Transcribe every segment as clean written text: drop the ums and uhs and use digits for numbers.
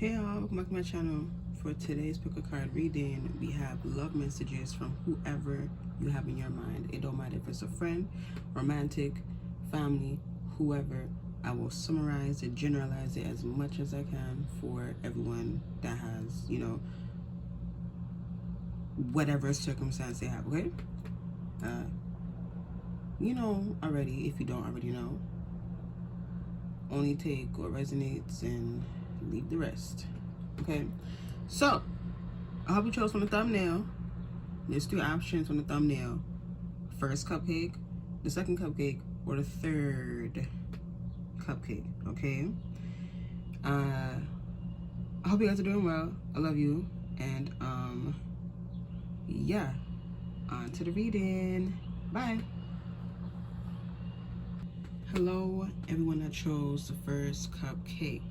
Hey y'all, welcome back to my channel. For today's pick a card reading, we have love messages from whoever you have in your mind. It don't matter if it's a friend, romantic, family, whoever. I will summarize it, generalize it as much as I can for everyone that has, whatever circumstance they have, okay? You know already, if you don't already know. Only take what resonates and leave the rest. Okay, so I hope you chose from the thumbnail. There's three options from the thumbnail: first cupcake, the second cupcake, or the third cupcake. Okay, I hope you guys are doing well. I love you, and yeah, on to the reading. Bye. Hello, everyone that chose the first cupcake.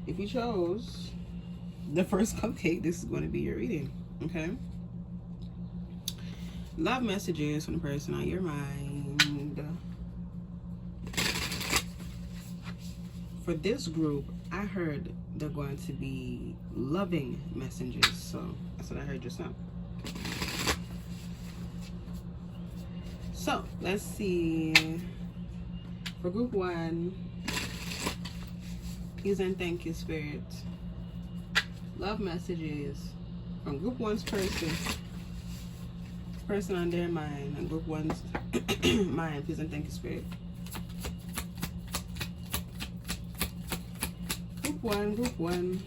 If you chose the first cupcake, this is going to be your reading, okay? Love messages from the person on your mind. For this group, I heard they're going to be loving messages, so that's what I heard just now. So, let's see. For group one, please and thank you, Spirit. Love messages from group one's person on their mind, and group one's mind. Please and thank you, Spirit. Group one.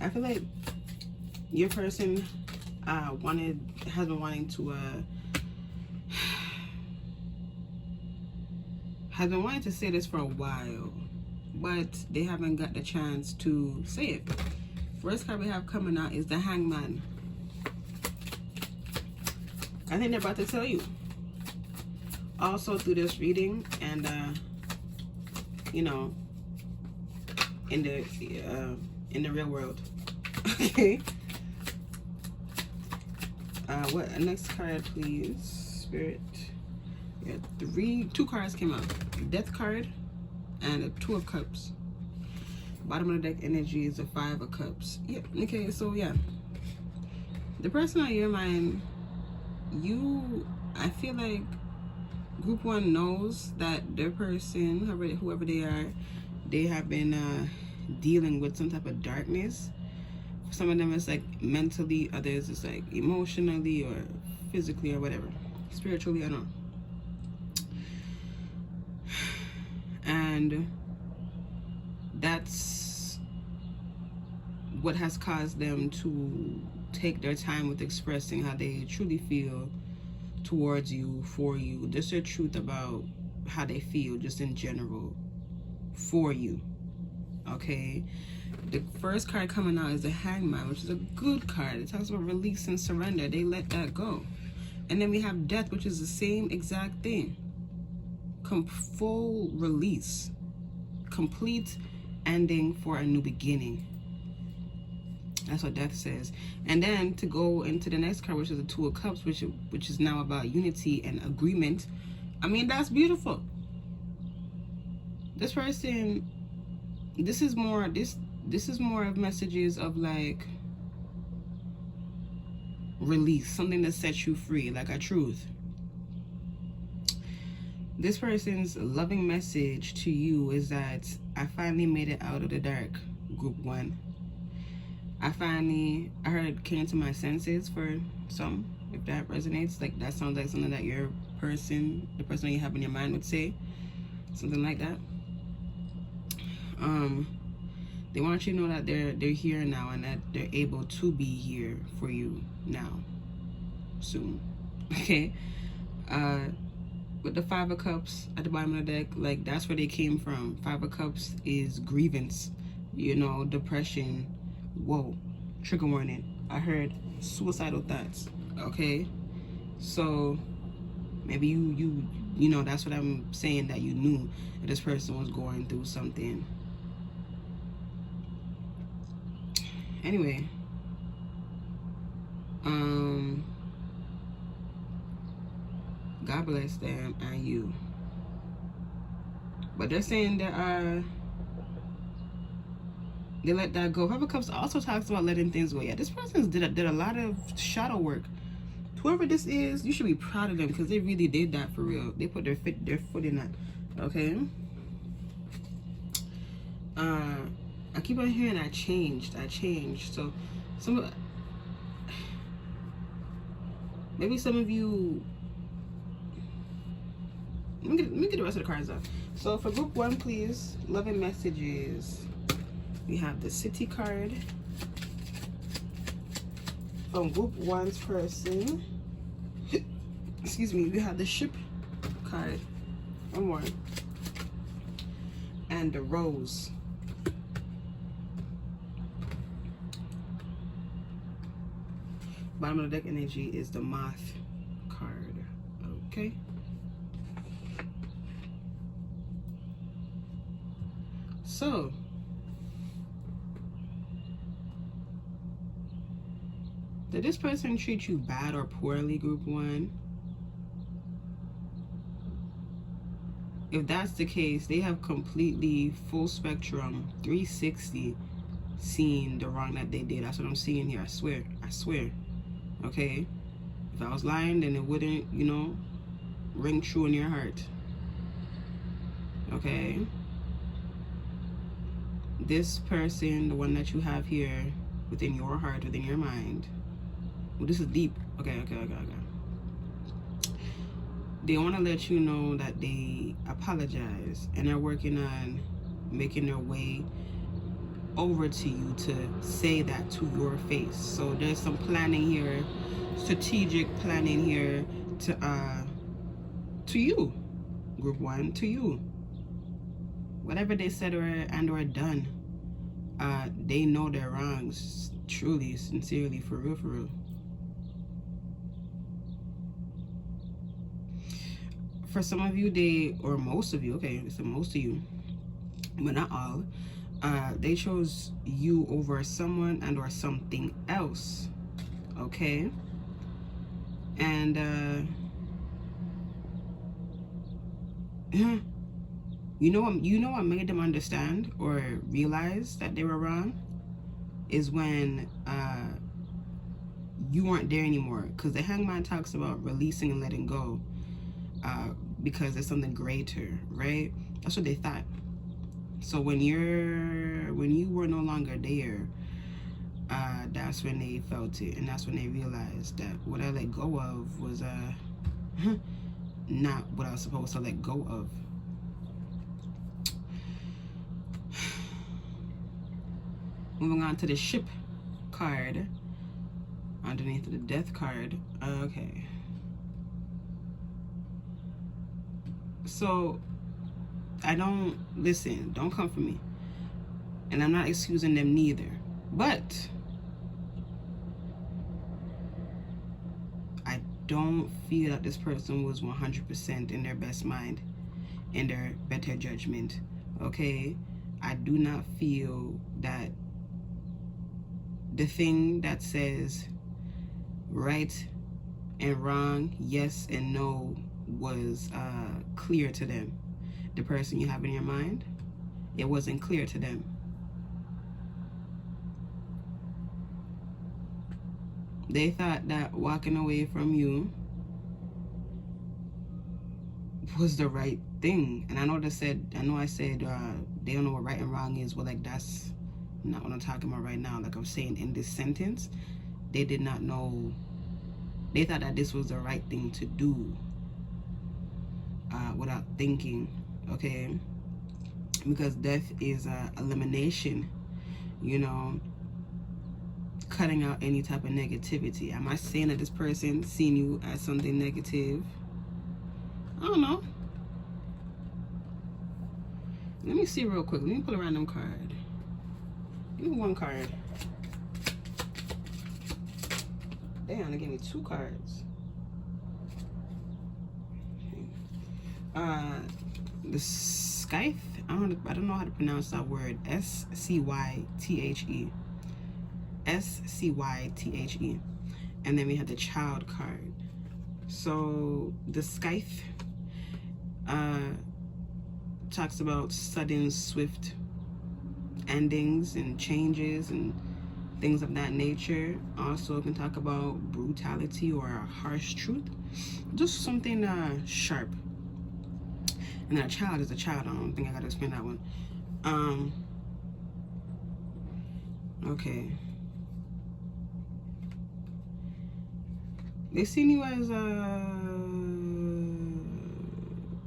I feel like your person has been wanting to say this for a while, but they haven't got the chance to say it. First card we have coming out is the Hangman. I think they're about to tell you. Also through this reading, and in the real world. Okay. What next card, please, Spirit? Yeah, two cards came out. Death card and a Two of Cups. Bottom of the deck energy is a Five of Cups. Yeah. Okay. So yeah, the person on your mind, I feel like group one knows that their person, whoever they are, they have been dealing with some type of darkness. Some of them is like mentally, others is like emotionally or physically or whatever, spiritually, I don't know. And that's what has caused them to take their time with expressing how they truly feel towards you, for you. Just their truth about how they feel just in general for you. Okay, the first card coming out is the Hangman, which is a good card. It talks about release and surrender. They let that go. And then we have Death, which is the same exact thing. Full release, complete ending for a new beginning. That's what Death says. And then to go into the next card, which is the Two of Cups, which is now about unity and agreement. I mean, that's beautiful. This person, this is more of messages of like release, something that sets you free, like a truth. This person's loving message to you is that I finally made it out of the dark, group one. I heard came to my senses for some, if that resonates. Like that sounds like something that the person that you have in your mind would say. Something like that. They want you to know that they're here now and that they're able to be here for you now, soon. Okay. With the Five of Cups at the bottom of the deck, like that's where they came from. Five of Cups is grievance, depression. Whoa, trigger warning. I heard suicidal thoughts. Okay, so maybe you that's what I'm saying, that you knew that this person was going through something. Anyway, God bless them and you. But they're saying that they let that go. Five of Cups also talks about letting things go. Yeah, this person did a lot of shadow work. Whoever this is, you should be proud of them because they really did that for real. They put their foot in that. Okay. I keep on hearing I changed. So maybe some of you. Let me get the rest of the cards up. So for group 1, please, love and messages. We have the City card from group 1's person. Excuse me. We have the Ship card. One more. And the Rose. Bottom of the deck energy is the Moth card. Okay. So, did this person treat you bad or poorly, group 1? If that's the case, they have completely full spectrum 360 seen the wrong that they did. That's what I'm seeing here. I swear. Okay, if I was lying, then it wouldn't, you know, ring true in your heart. Okay, this person, the one that you have here within your heart, within your mind, well, this is deep. Okay. They want to let you know that they apologize and they're working on making their way over to you to say that to your face. So there's some planning here, strategic planning here to you, group 1, to you. Whatever they said or done, they know their wrongs, truly, sincerely, for real. For some of you, or most of you, okay, so most of you, but not all, they chose you over someone and or something else. Okay. And you know what made them understand or realize that they were wrong is when you weren't there anymore, because the Hangman talks about releasing and letting go, because there's something greater, right? That's what they thought. So when you were no longer there, that's when they felt it, and that's when they realized that what I let go of was not what I was supposed to let go of. Moving on to the Ship card underneath the Death card. Okay. So don't come for me. And I'm not excusing them neither. But I don't feel that this person was 100% in their best mind, in their better judgment. Okay? I do not feel that the thing that says right and wrong, yes and no, was clear to them. The person you have in your mind, it wasn't clear to them. They thought that walking away from you was the right thing. And I know I said they don't know what right and wrong is. Well, like, that's not what I'm talking about right now. Like I'm saying in this sentence, they did not know. They thought that this was the right thing to do without thinking. Okay, because death is elimination, you know, cutting out any type of negativity. Am I saying that this person seen you as something negative? I don't know. Let me see real quick. Let me pull a random card. Give me one card. Damn, they gave me 2 cards. The Scythe, I don't know how to pronounce that word. S-C-Y-T-H-E. S-C-Y-T-H-E. And then we have the Child card. So the scythe talks about sudden, swift endings and changes and things of that nature. Also can talk about brutality or a harsh truth. Just something sharp. And then a child is a child. I don't think I gotta explain that one. Okay. They seen you as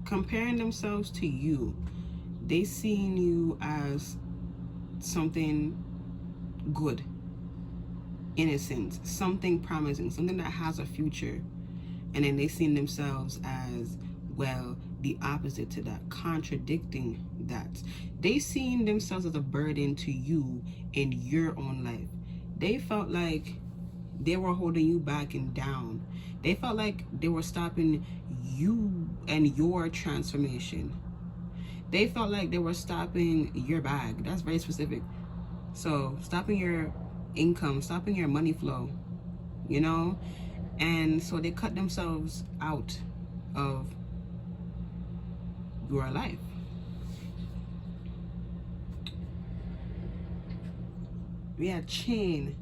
comparing themselves to you. They seen you as something good, innocent, something promising, something that has a future. And then they seen themselves as, well, the opposite to that, contradicting that. They seen themselves as a burden to you in your own life. They felt like they were holding you back and down. They felt like they were stopping you and your transformation. They felt like they were stopping your bag. That's very specific. So stopping your income, stopping your money flow, you know? And so they cut themselves out of your life. We had chain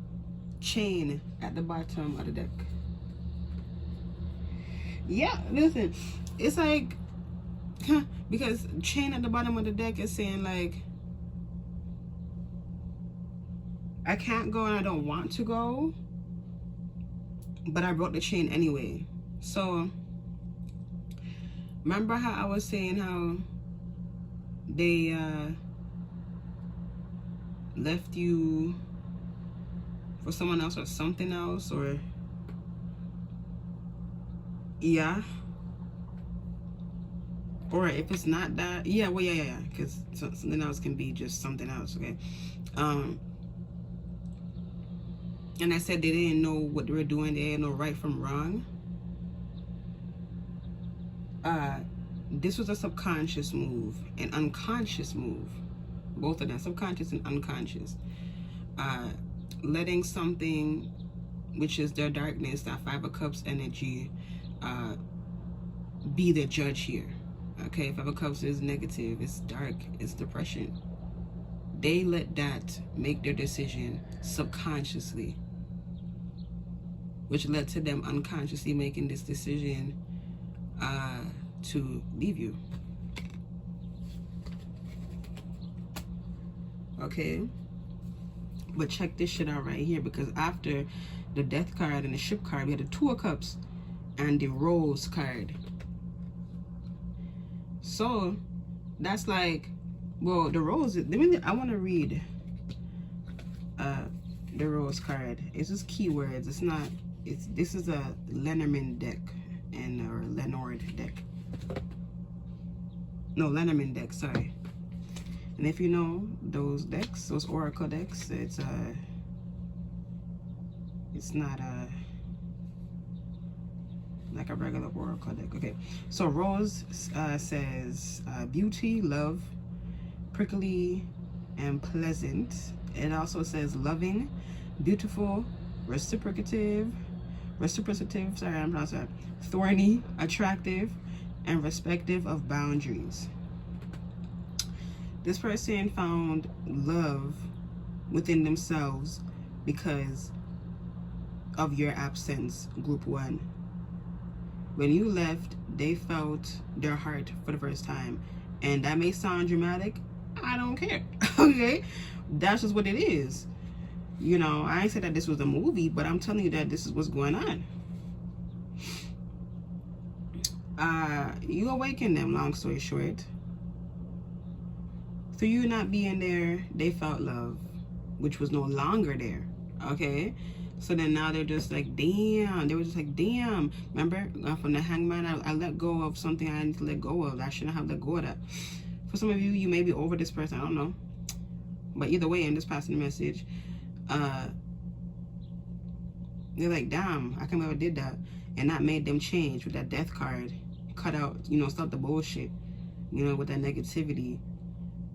at the bottom of the deck. Yeah, listen, it's like, because chain at the bottom of the deck is saying like, I can't go and I don't want to go, but I broke the chain anyway. So remember how I was saying how they left you for someone else or something else, or yeah, or if it's not that, yeah, well, yeah, because something else can be just something else. Okay. And I said they didn't know what they were doing. They didn't know right from wrong. This was a subconscious move, an unconscious move, both of them, subconscious and unconscious. Letting something, which is their darkness, that Five of Cups energy, be the judge here. Okay, Five of Cups is negative, it's dark, it's depression. They let that make their decision subconsciously, which led to them unconsciously making this decision to leave you. Okay, but check this shit out right here, because after the Death card and the Ship card, we had the Two of Cups and the Rose card. So that's like, well, the Rose, I want to read the Rose card. It's just keywords. It's not, this is a Lenormand deck, or Leonard deck. No, Lenormand deck, sorry. And if you know those decks, those Oracle decks, it's not like a regular Oracle deck. Okay, so Rose says beauty, love, prickly, and pleasant. It also says loving, beautiful, reciprocative, sorry, I'm not sorry, thorny, attractive, and respective of boundaries. This person found love within themselves because of your absence, group one. When you left, they felt their heart for the first time. And that may sound dramatic. I don't care. Okay? That's just what it is. You know, I ain't said that this was a movie, but I'm telling you that this is what's going on. You awakened them, long story short. Through you not being there, they felt love, which was no longer there. Okay? So then now they're just like, damn. They were just like, damn. Remember, from the Hangman, I let go of something I need to let go of. I shouldn't have let go of that. For some of you, you may be over this person. I don't know. But either way, I'm just passing the message. They're like, damn, I can't believe I did that. And that made them change with that Death card. Cut out, you know, stop the bullshit. You know, with that negativity.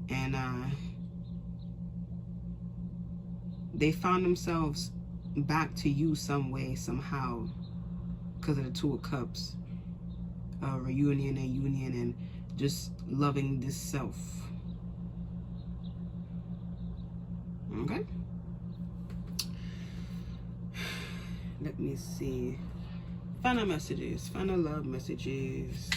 And they found themselves back to you some way, somehow. because of the Two of Cups, reunion and union, and just loving this self. Okay, let me see. Final messages, final love messages.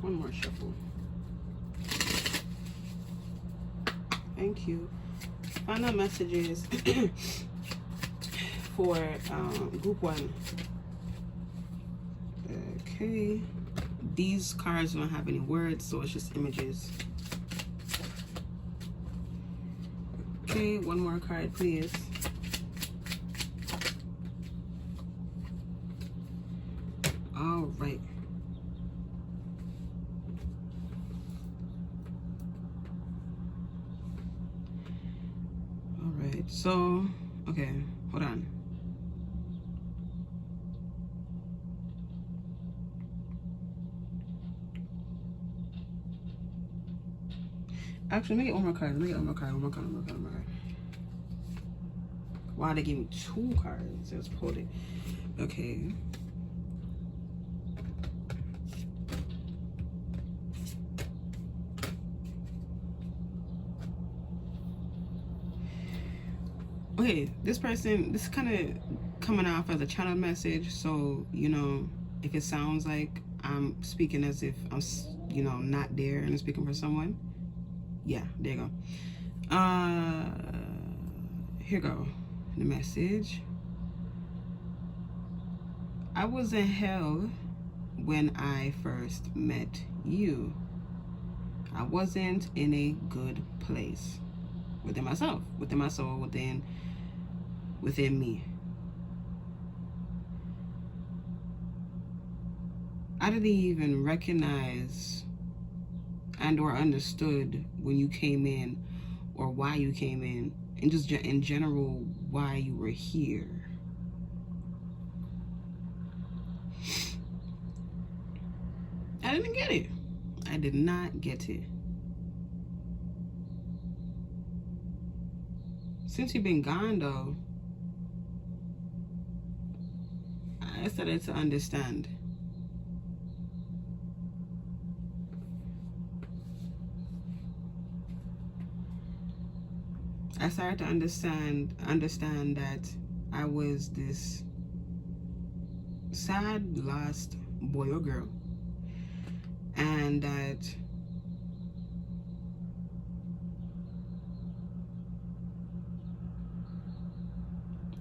One more shuffle. Thank you. Final messages for group 1. Okay. These cards don't have any words, so it's just images. Okay, one more card, please. All right. All right. So, okay, hold on. Actually, let me get one more card. Let me get one more card. One more card. One more card. One more card. Wow, they gave me 2 cards. Let's pull it. Okay. Okay, this person, this is kind of coming off as a channel message. So, you know, if it sounds like I'm speaking as if I'm, you know, not there and I'm speaking for someone. Yeah, there you go. Here go the message. I was in hell when I first met you. I wasn't in a good place within myself, within my soul, within me. I didn't even recognize and or understood when you came in or why you came in, and just in general why you were here. I didn't get it. I did not get it. Since you've been gone though, I started to understand. I started to understand that I was this sad, lost boy or girl, and that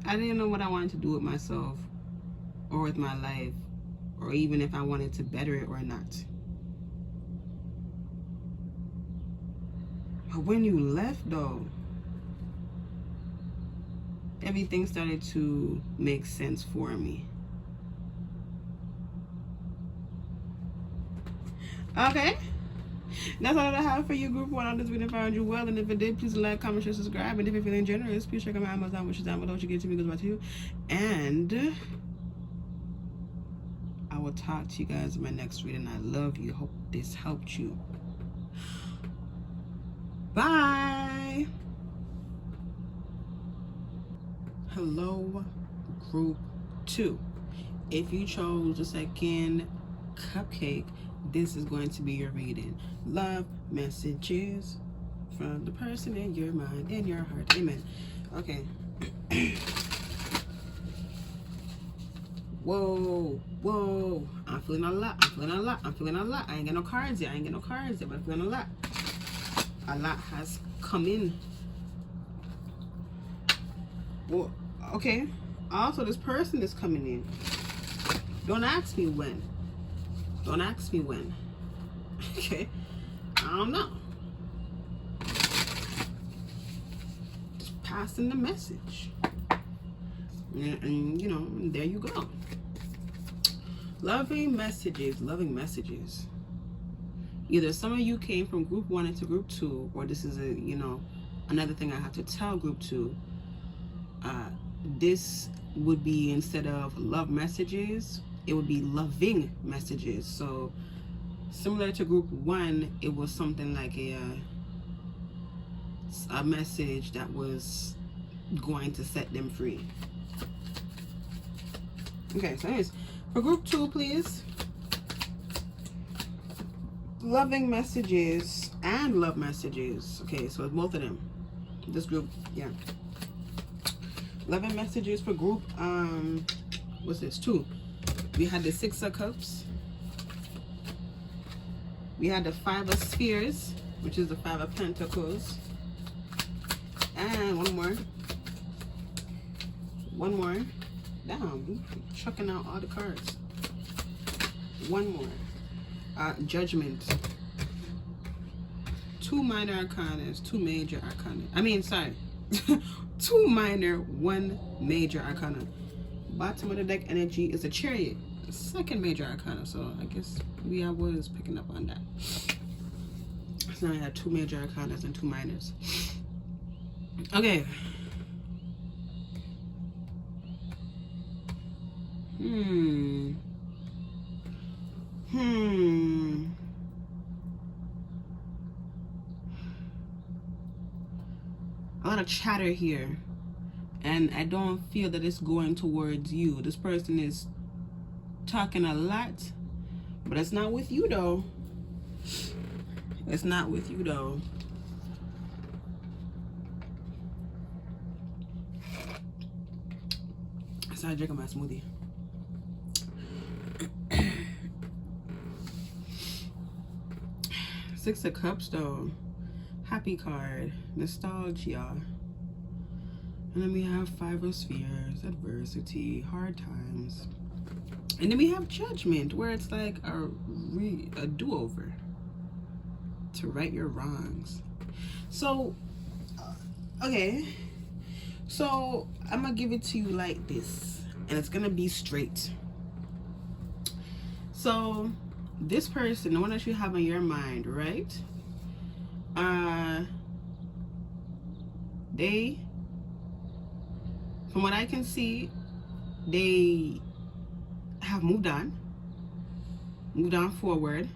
I didn't know what I wanted to do with myself or with my life, or even if I wanted to better it or not. But when you left though, everything started to make sense for me. Okay, that's all I have for you, group 1. I hope this video found you well, and if it did, please like, comment, share, subscribe, and if you're feeling generous, please check out my Amazon, which is down below. What you get to me goes back to you, and I will talk to you guys in my next reading. I love you. Hope this helped you. Bye. Hello, group 2. If you chose the second cupcake, this is going to be your reading. Love messages from the person in your mind, in your heart. Amen. Okay. Whoa. I'm feeling a lot. I ain't got no cards yet. But I'm feeling a lot. A lot has come in. Well, okay. Also, this person is coming in. Don't ask me when. Okay? I don't know. Just passing the message. And you know, there you go. Loving messages. Either some of you came from group 1 into group 2, or this is another thing I have to tell group 2. This would be, instead of love messages, it would be loving messages. So similar to group 1, it was something like a message that was going to set them free. Okay, so anyways, for group 2, please. Loving messages and love messages. Okay, so it's both of them. This group, yeah. Loving messages for group, what's this, 2. We had the 6 of Cups. We had the 5 of Spheres, which is the 5 of Pentacles. And one more. One more. Damn, chucking out all the cards. One more. Judgment. 2 minor arcana, 2 major arcana. I mean, sorry. 2 minor, 1 major arcana. Bottom of the deck energy is a Chariot. The 2nd major arcana. So I guess I was picking up on that. So now I had 2 major arcanas and 2 minors. Okay. A lot of chatter here, and I don't feel that it's going towards you. This person is talking a lot, but it's not with you though. It's not with you though. I started drinking my smoothie. Six of Cups though. Happy card. Nostalgia. And then we have 5 of Spheres. Adversity. Hard times. And then we have Judgment, where it's like a do-over. To right your wrongs. So, okay. So, I'm going to give it to you like this. And it's going to be straight. So, this person, the one that you have in your mind, right? They, from what I can see, they have moved on forward.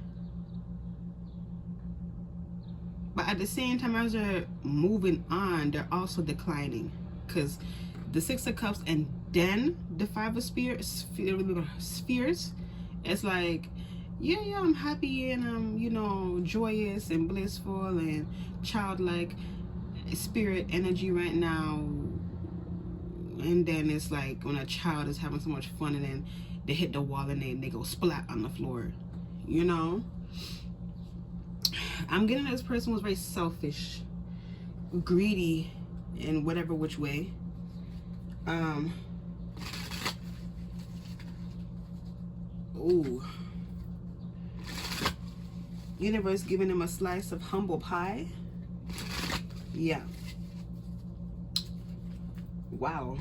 But at the same time as they're moving on, they're also declining. Because the 6 of Cups and then the 5 of Spheres, it's like, yeah, I'm happy and I'm, you know, joyous and blissful and childlike spirit energy right now. And then it's like when a child is having so much fun and then they hit the wall and they go splat on the floor, you know. I'm getting that this person was very selfish, greedy in whatever which way. Ooh. Universe giving them a slice of humble pie. Yeah. Wow.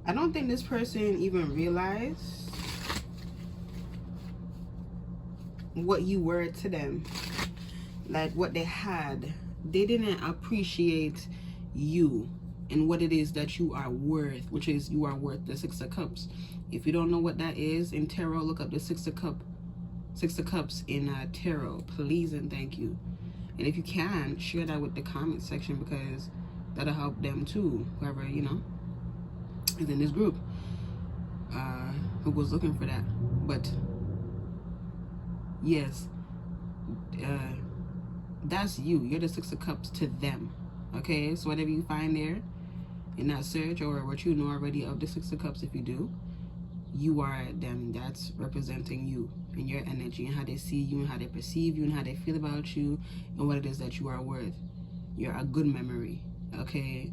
I don't think this person even realized what you were to them. Like what they had. They didn't appreciate you and what it is that you are worth, which is you are worth the 6 of Cups. If you don't know what that is in tarot, look up the 6 of Cups in tarot, please and thank you. And if you can, share that with the comment section, because that'll help them too, whoever, you know, is in this group who was looking for that. But yes, that's you. You're the 6 of Cups to them. Okay, so whatever you find there in that search, or what you know already of the 6 of Cups, if you do, you are them. That's representing you and your energy and how they see you and how they perceive you and how they feel about you and what it is that you are worth. You're a good memory, okay?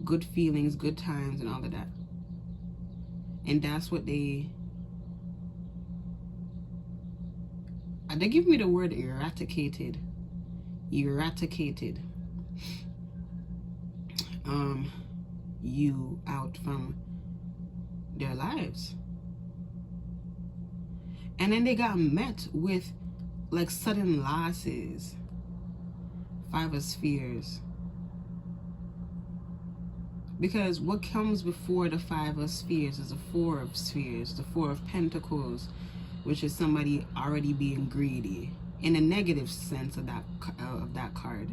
Good feelings, good times, and all of that. And that's what they give me the word eradicated. You out from their lives. And then they got met with like sudden losses. 5 of Spheres. Because what comes before the Five of Spheres is the Four of Spheres, the Four of Pentacles, which is somebody already being greedy in a negative sense of that card.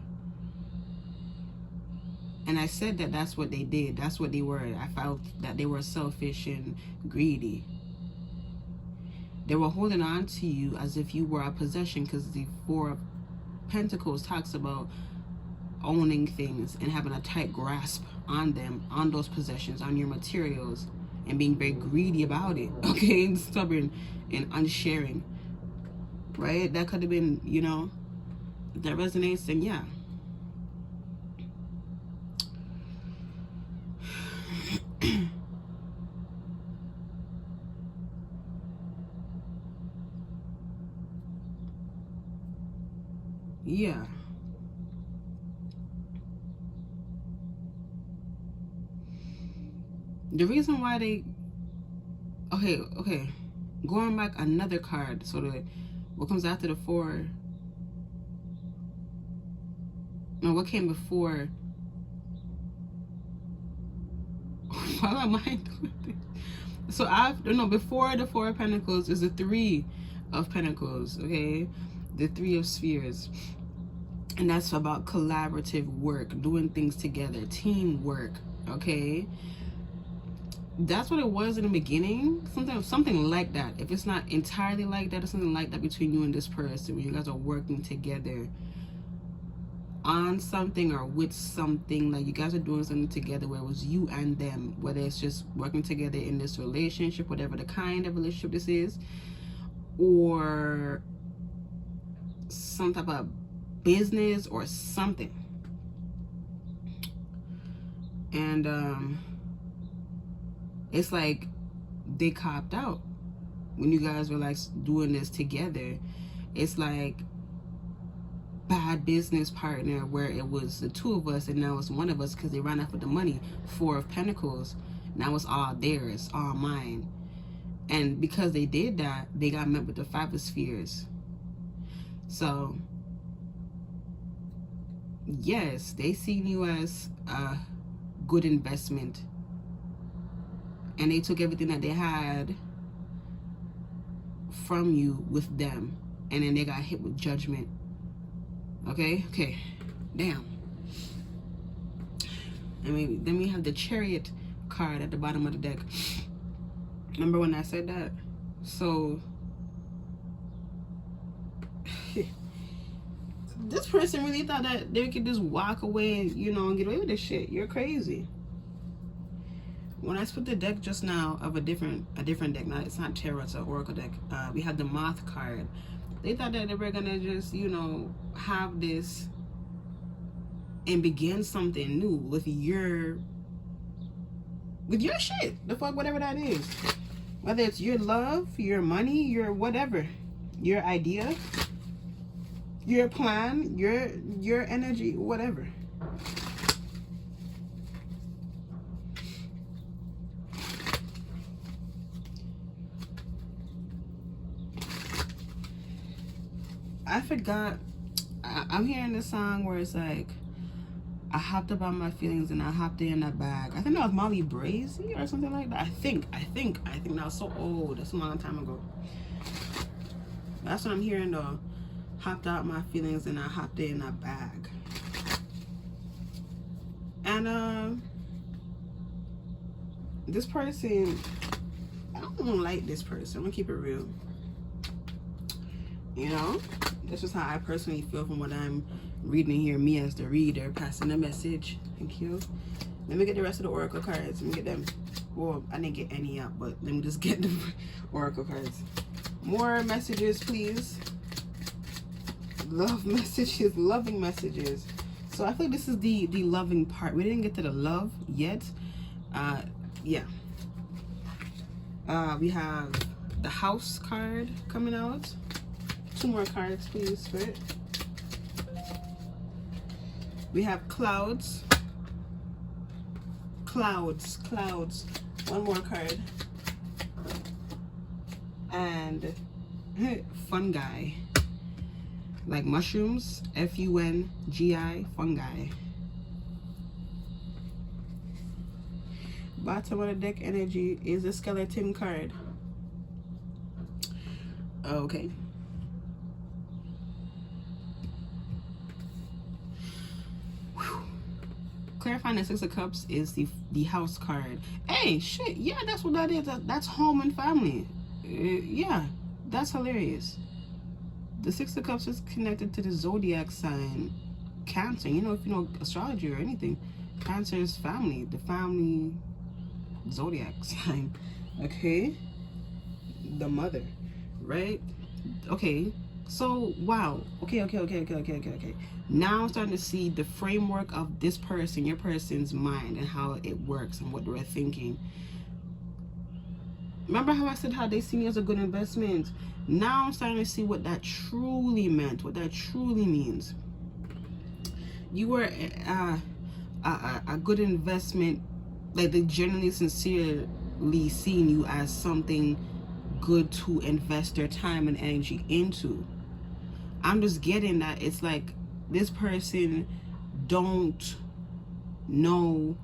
And I said that that's what they did. That's what they were. I felt that they were selfish and greedy. They were holding on to you as if you were a possession, because the Four of Pentacles talks about owning things and having a tight grasp on them, on those possessions, on your materials, and being very greedy about it, okay, and stubborn and unsharing, right? That could have been, you know, if that resonates, then yeah. Yeah. The reason why they, okay, going back another card, so that what comes after the four, no, what came before, why am I doing this? So after, no, before the Four of Pentacles is the Three of Pentacles, okay, the Three of Spheres. And that's about collaborative work, doing things together, teamwork, okay? That's what it was in the beginning. Something like that. If it's not entirely like that, it's something like that between you and this person, when you guys are working together on something or with something, like you guys are doing something together where it was you and them, whether it's just working together in this relationship, whatever the kind of relationship this is, or some type of business or something. And it's like they copped out when you guys were like doing this together. It's like bad business partner where it was the two of us and now it's one of us because they ran off with the money. Four of Pentacles, now it's all theirs, all mine. And because they did that, they got met with the Five of Spheres. So yes, they seen you as a good investment, and they took everything that they had from you with them, and then they got hit with judgment. Okay, damn. I mean, then we have the Chariot card at the bottom of the deck. Remember when I said that? So this person really thought that they could just walk away and, you know, and get away with this shit. You're crazy. When I split the deck just now of a different deck, now it's not tarot, it's an oracle deck. We had the Moth card. They thought that they were gonna just, you know, have this and begin something new with your shit. The fuck, whatever that is. Whether it's your love, your money, your whatever, your idea, your plan, your energy, whatever. I forgot. I'm hearing this song where it's like, I hopped up on my feelings and I hopped in a bag. I think that was Molly Brazy or something like that. I think that was so old. That's a long time ago. That's what I'm hearing though. Hopped out my feelings and I hopped in a bag. And this person, I don't like this person. I'm gonna keep it real. You know, that's just how I personally feel from what I'm reading here. Me as the reader, passing the message. Thank you. Let me get the rest of the oracle cards. Let me get them. Well, I didn't get any up, but let me just get the oracle cards. More messages, please. Love messages, loving messages. So I feel like this is the loving part. We didn't get to the love yet. Yeah. We have the House card coming out. 2 more cards, please, Spirit. We have Clouds. Clouds. 1 more card. And Fungi. Like mushrooms. Fungi. Fungi. Bottom of the deck energy is the skeleton card. Okay. Whew. Clarifying the Six of Cups is the house card. Hey, shit, yeah, that's what that is. That's home and family. Yeah, that's hilarious. The Six of Cups is connected to the zodiac sign Cancer. You know, if you know astrology or anything, Cancer is family, the family zodiac sign. Okay, the mother, right? Okay, so wow. Okay. Now I'm starting to see the framework of this person, your person's mind, and how it works and what they're thinking. Remember how I said how they see me as a good investment? Now I'm starting to see what that truly meant, what that truly means. You were a good investment, like they genuinely, sincerely seeing you as something good to invest their time and energy into. I'm just getting that it's like this person don't know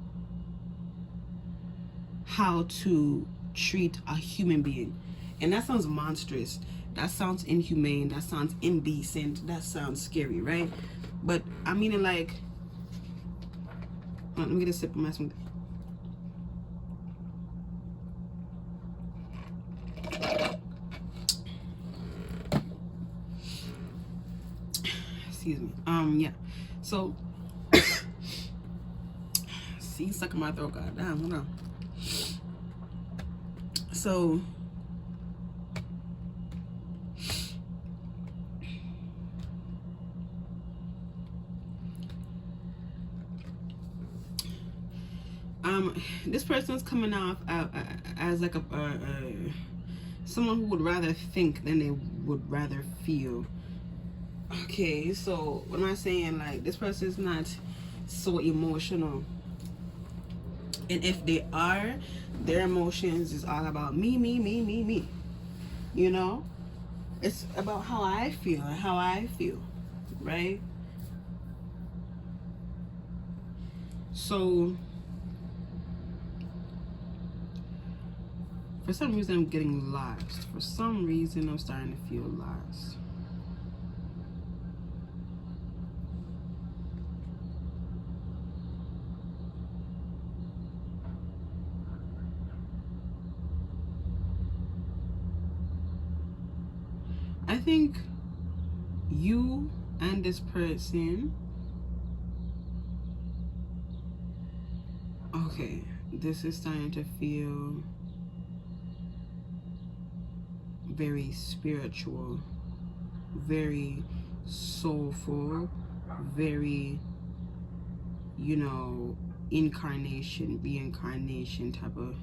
how to treat a human being, and that sounds monstrous, that sounds inhumane, that sounds indecent, that sounds scary, right? But I mean it like, let me get a sip of my smoothie. Excuse me. Yeah, so see, stuck in my throat, god damn, hold on. So this person's coming off as like someone who would rather think than they would rather feel. Okay, so what am I saying? Like, this person is not so emotional, and if they are, their emotions is all about me. You know, it's about how I feel and how I feel, right? So for some reason I'm getting lost. For some reason I'm starting to feel lost. I think you and this person, okay, this is starting to feel very spiritual, very soulful, very, you know, incarnation, reincarnation type of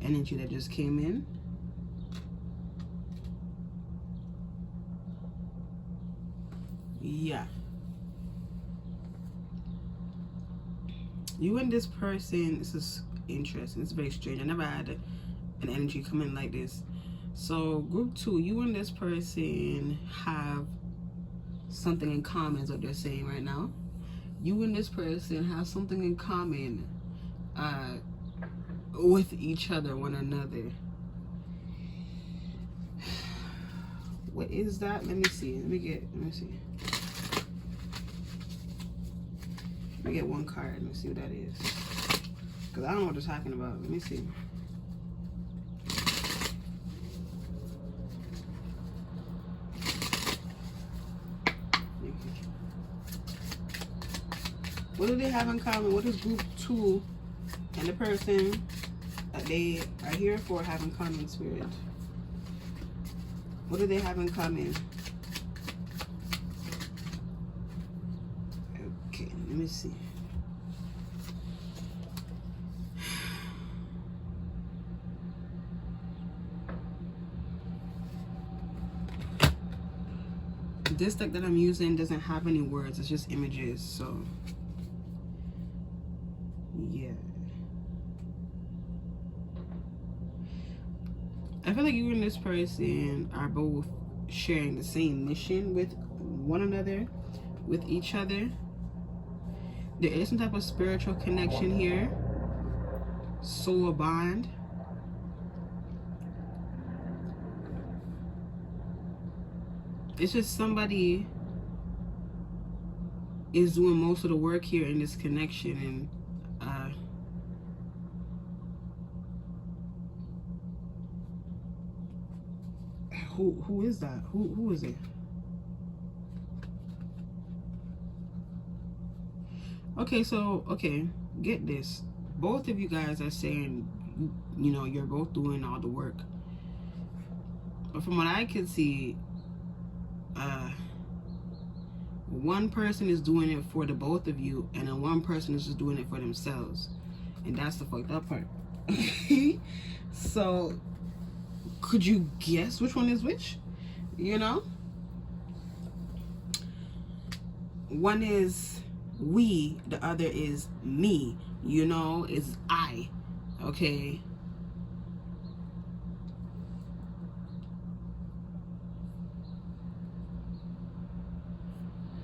energy that just came in. Yeah, you and this person, this is interesting, it's very strange. I never had an energy come in like this. So group 2, you and this person have something in common is what they're saying right now. You and this person have something in common with each other, one another. What is that? Let me see. Let me see. Let me get one card. Let me see what that is. Because I don't know what they're talking about. Let me see. What do they have in common? What does group 2 and the person that they are here for have in common, spirit? What do they have in common? Okay, let me see. This deck that I'm using doesn't have any words, it's just images, so yeah. I feel like you and this person are both sharing the same mission with one another, with each other. There is some type of spiritual connection here. soul bond. It's just somebody is doing most of the work here in this connection, and who is that? Who is it? Okay, so get this. Both of you guys are saying, you know, you're both doing all the work. But from what I can see, one person is doing it for the both of you, and then one person is just doing it for themselves. And that's the fucked up part. So, could you guess which one is which? You know? One is we, the other is me. You know, is I. Okay?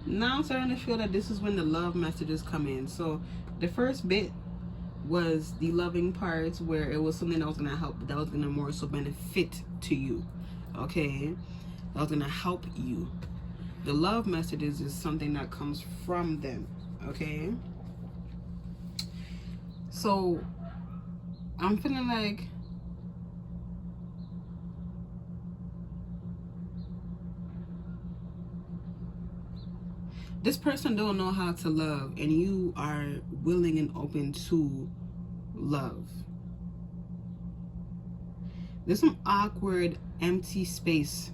Now I'm starting to feel that this is when the love messages come in. So the first bit was the loving parts, where it was something that was going to help, that was going to more so benefit to you. Okay? That was going to help you. The love messages is something that comes from them. Okay? So I'm feeling like this person don't know how to love, and you are willing and open to love. There's some awkward, empty space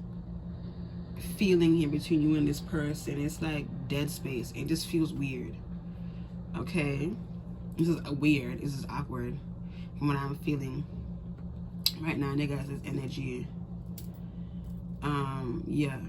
feeling here between you and this person. It's like dead space. It just feels weird. Okay? This is weird. This is awkward from what I'm feeling right now. Niggas, this energy. Yeah.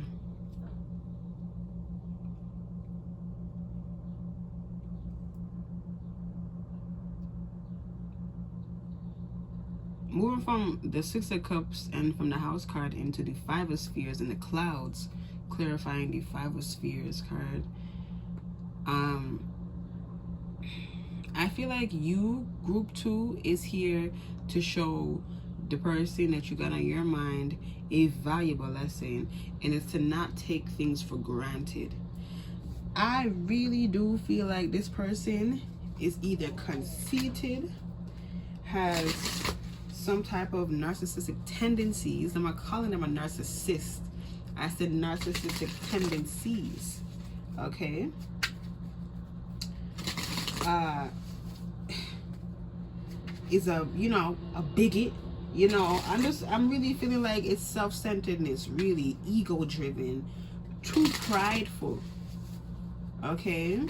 Moving from the Six of Cups and from the House card into the Five of Spheres and the clouds, clarifying the Five of Spheres card. I feel like you, group 2, is here to show the person that you got on your mind a valuable lesson, and it's to not take things for granted. I really do feel like this person is either conceited, has some type of narcissistic tendencies. I'm not calling them a narcissist. I said narcissistic tendencies. Okay? Is a, you know, a bigot. You know, I'm really feeling like it's self-centeredness, really ego-driven, too prideful. Okay?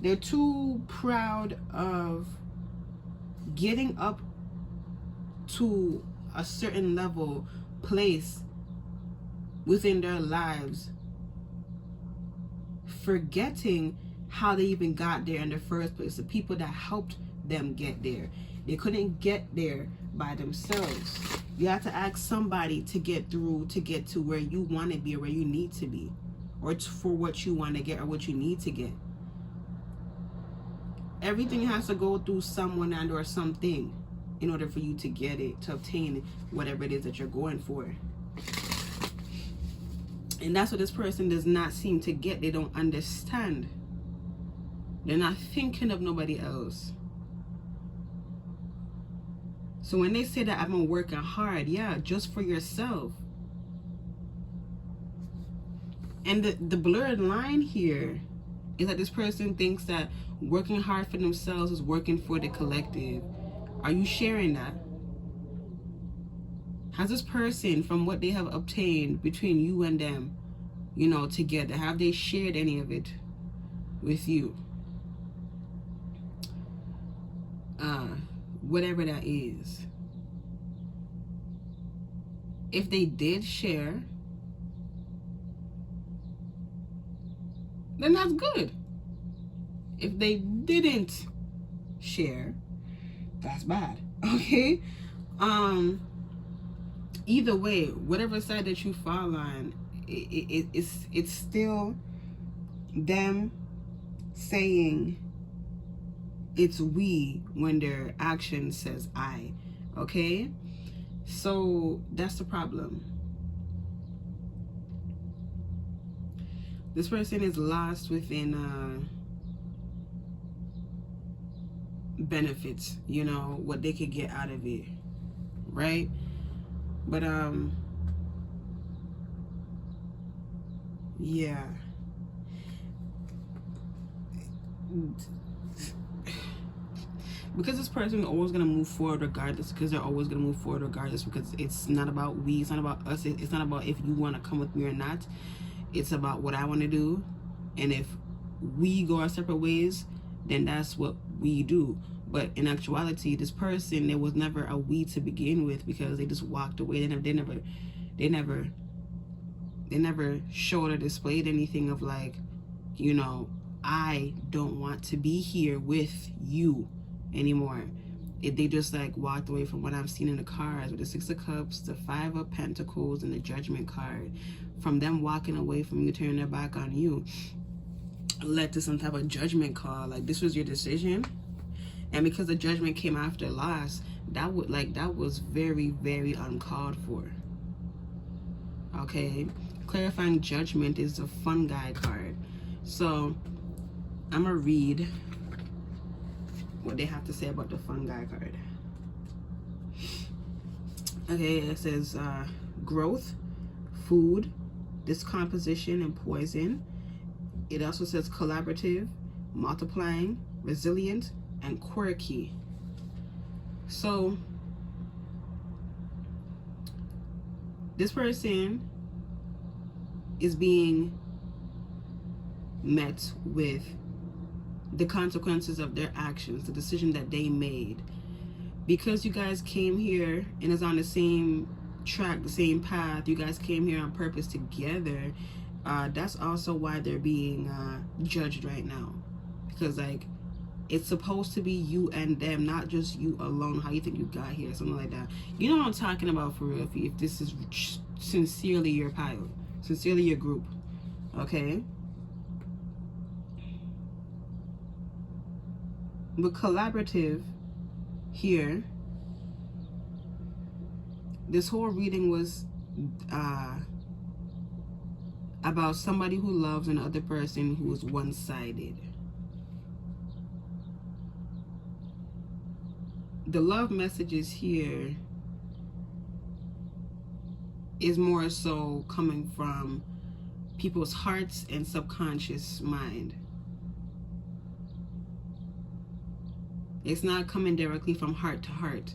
They're too proud of getting up to a certain level, place within their lives, forgetting how they even got there in the first place, the people that helped them get there. They couldn't get there by themselves. You have to ask somebody to get through, to get to where you want to be or where you need to be, or for what you want to get or what you need to get. Everything has to go through someone and or something in order for you to get it, to obtain whatever it is that you're going for. And that's what this person does not seem to get. They don't understand. They're not thinking of nobody else. So when they say that I've been working hard, yeah, just for yourself. And the blurred line here is that this person thinks that working hard for themselves is working for the collective. Are you sharing that? Has this person, from what they have obtained between you and them, you know, together, have they shared any of it with you? Whatever that is. If they did share, then that's good. If they didn't share, that's bad. Okay? Either way, whatever side that you fall on, it's still them saying it's we when their action says I. Okay? So that's the problem. This person is lost within benefits, you know, what they could get out of it, right? But yeah, because this person is always going to move forward regardless, because they're always going to move forward regardless, because it's not about we, it's not about us, it's not about if you want to come with me or not. It's about what I want to do, and if we go our separate ways, then that's what we do. But in actuality, this person, there was never a we to begin with, because they just walked away. They never showed or displayed anything of like, you know, I don't want to be here with you anymore. They just like walked away from what I've seen in the cards with the Six of Cups, the Five of Pentacles, and the Judgment card. From them walking away from you, turning their back on you, led to some type of judgment call. Like, this was your decision, and because the judgment came after loss, that was very, very uncalled for. Okay, clarifying judgment is the fun guy card. So I'm gonna read what they have to say about the fun guy card. Okay, it says growth, food, discomposition, and poison. It also says collaborative, multiplying, resilient, and quirky. So this person is being met with the consequences of their actions, the decision that they made. Because you guys came here and is on the same track, the same path, you guys came here on purpose together, that's also why they're being judged right now. Because like, it's supposed to be you and them, not just you alone. How you think you got here, something like that. You know what I'm talking about for real, if this is sincerely your pile, sincerely your group. Okay, but collaborative here, this whole reading was about somebody who loves another person who is one-sided. The love messages here is more so coming from people's hearts and subconscious mind. It's not coming directly from heart to heart.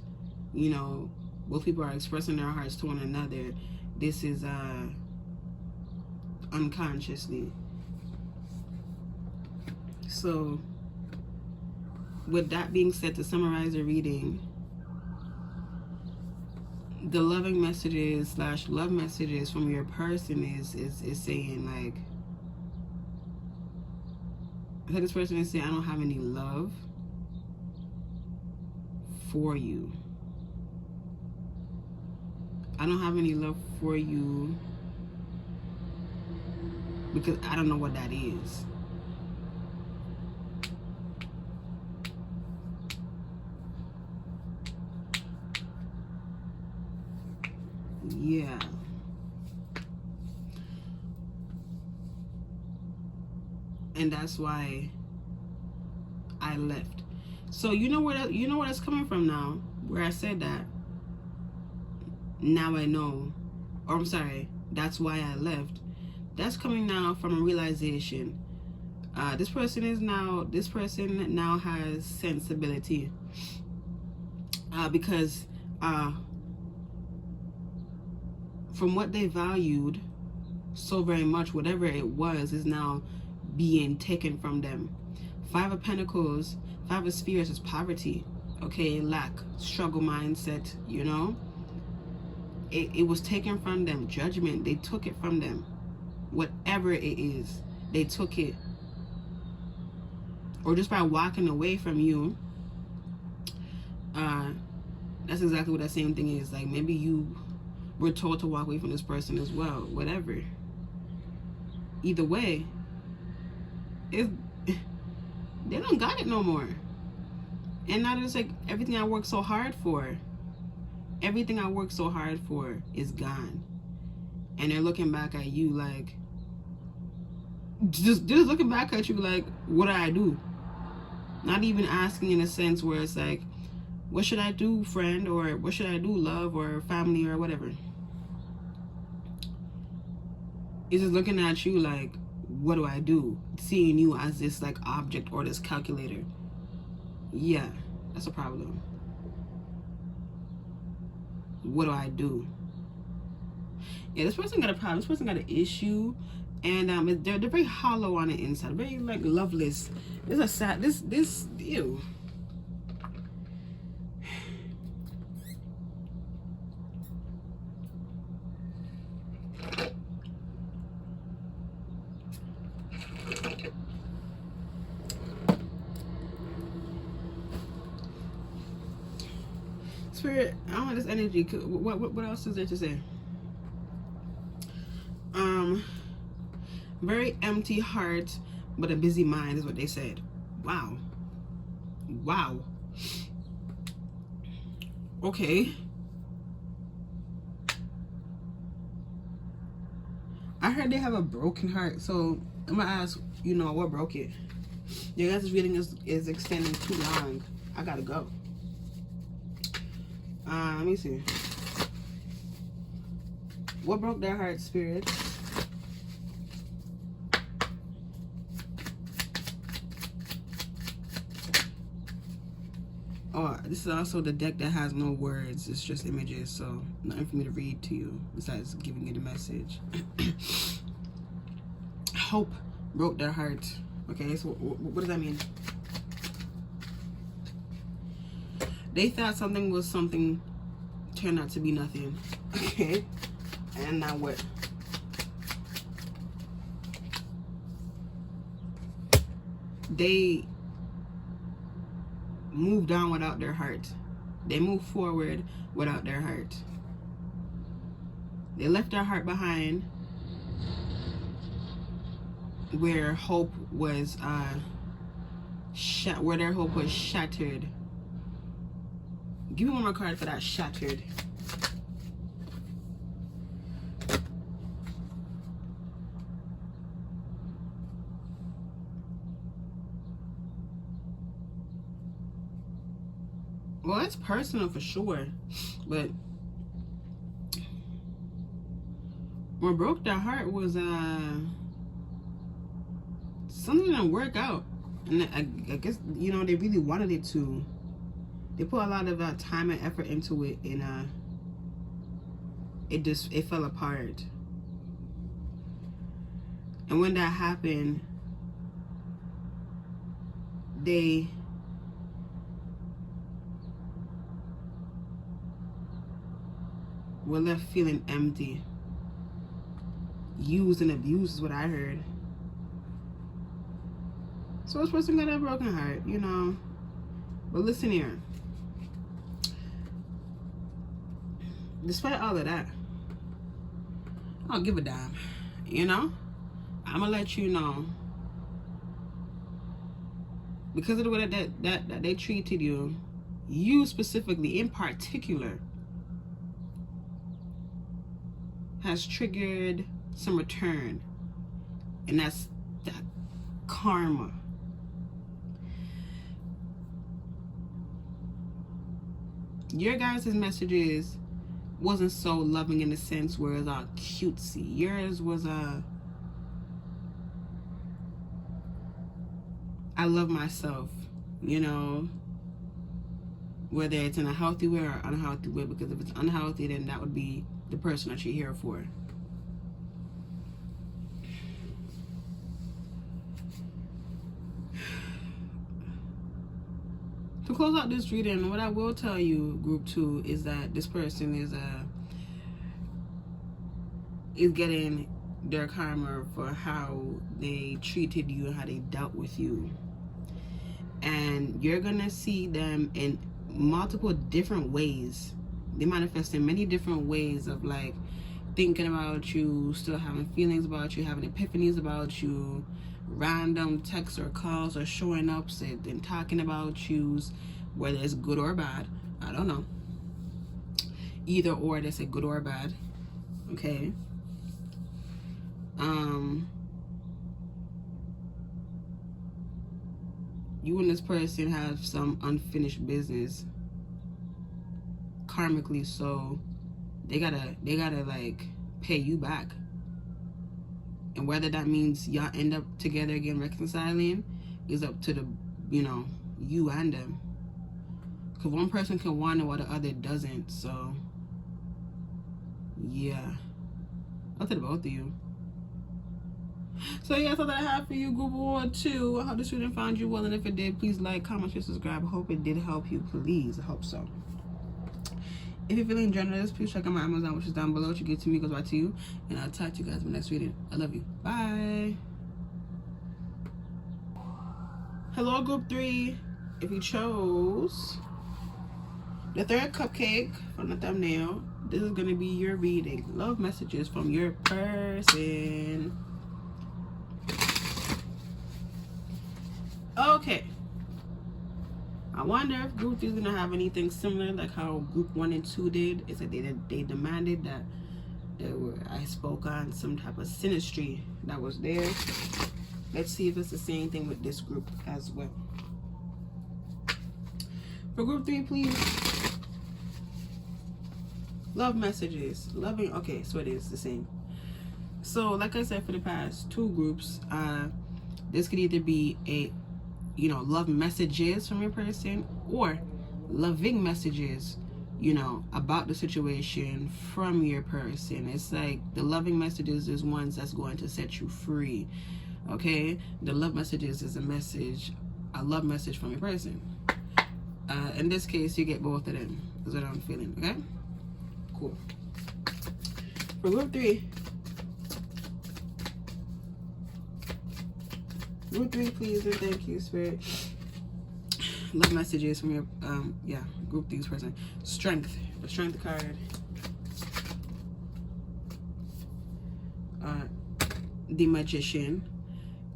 You know, both people are expressing their hearts to one another. This is unconsciously. So with that being said, to summarize the reading, the loving messages / love messages from your person is saying like, I think this person is saying, I don't have any love for you. I don't have any love for you because I don't know what that is. Yeah. And that's why I left. So you know where that's coming from now, where I said that. Now I know. Or I'm sorry, that's why I left. That's coming now from a realization. This person now has sensibility. Because from what they valued so very much, whatever it was is now being taken from them. Five of Pentacles, Five of Spheres is poverty, okay, lack, struggle mindset, you know. It was taken from them. Judgment, they took it from them. Whatever it is, they took it. Or just by walking away from you, that's exactly what that same thing is. Like, maybe you were told to walk away from this person as well. Whatever. Either way, they don't got it no more. And now it's like everything I worked so hard for, everything I worked so hard for is gone. And they're looking back at you like, just looking back at you like, what did I do? Not even asking in a sense where it's like, what should I do, friend? Or what should I do, love, or family, or whatever? It's just looking at you like, what do I do? Seeing you as this like object or this calculator. Yeah, that's a problem. What do I do? Yeah, this person got a problem. This person got an issue, and they're very hollow on the inside, very like loveless. This is a sad. This ew. Spirit, I don't want this energy. What else is there to say? Very empty heart, but a busy mind is what they said. Wow. Wow. Okay. I heard they have a broken heart, so I'm gonna ask, you know, what broke it? Your guys' reading is extending too long. I gotta go. Let me see. What broke their heart, Spirit? Oh, this is also the deck that has no words. It's just images, so nothing for me to read to you besides giving you the message. Hope broke their heart. Okay, so what does that mean? They thought something was something, turned out to be nothing. Okay, and now what? They moved on without their heart. They moved forward without their heart. They left their heart behind where hope was where their hope was shattered. Give me one more card for that shattered. Well, it's personal for sure, but what broke their heart was something didn't work out, and I guess, you know, they really wanted it to. They put a lot of time and effort into it, and it fell apart. And when that happened, they were left feeling empty. Used and abused is what I heard. So this person got a broken heart, you know. But listen here. Despite all of that, I'll give a damn. You know? I'm gonna let you know. Because of the way that they treated you, you specifically, in particular, has triggered some return. And that's that karma. Your guys' messages wasn't so loving in the sense where it's all cutesy. Yours was I love myself, you know, whether it's in a healthy way or unhealthy way, because if it's unhealthy, then that would be the person that you're here for. To close out this reading, what I will tell you, group 2, is that this person is getting their karma for how they treated you and how they dealt with you. And you're gonna see them in multiple different ways. They manifest in many different ways of like thinking about you, still having feelings about you, having epiphanies about you, random texts or calls or showing up and talking about you, whether it's good or bad. I don't know. Either or, they say good or bad. Okay. You and this person have some unfinished business karmically, so they gotta like pay you back. And whether that means y'all end up together again reconciling is up to the, you know, you and them. Because one person can want it while the other doesn't. So yeah, up to the both of you. So yeah, that's all that I have for you, group 1 or 2. I hope this video found you well, and if it did, please like, comment, share, subscribe. I hope it did help you, please. I hope so. If you're feeling generous, please check out my Amazon, which is down below. What you get to me goes right to you. And I'll talk to you guys in the next video. I love you. Bye. Hello, group 3. If you chose the 3rd cupcake from the thumbnail, this is going to be your reading. Love messages from your person. Okay. I wonder if group 3 is gonna have anything similar like how group 1 and 2 did. Is that they demanded that I spoke on some type of synastry that was there. Let's see if it's the same thing with this group as well. For group 3, please. Love messages. Loving. Okay, so it is the same. So like I said, for the past 2 groups, this could either be a, you know, love messages from your person, or loving messages, you know, about the situation from your person. It's like the loving messages is ones that's going to set you free. Okay, the love messages is a love message from your person. In this case, you get both of them, is what I'm feeling. Okay, cool. For group 3, group 3, please and thank you, Spirit. Love messages from your yeah, group 3's person. Strength, the Strength card. The Magician.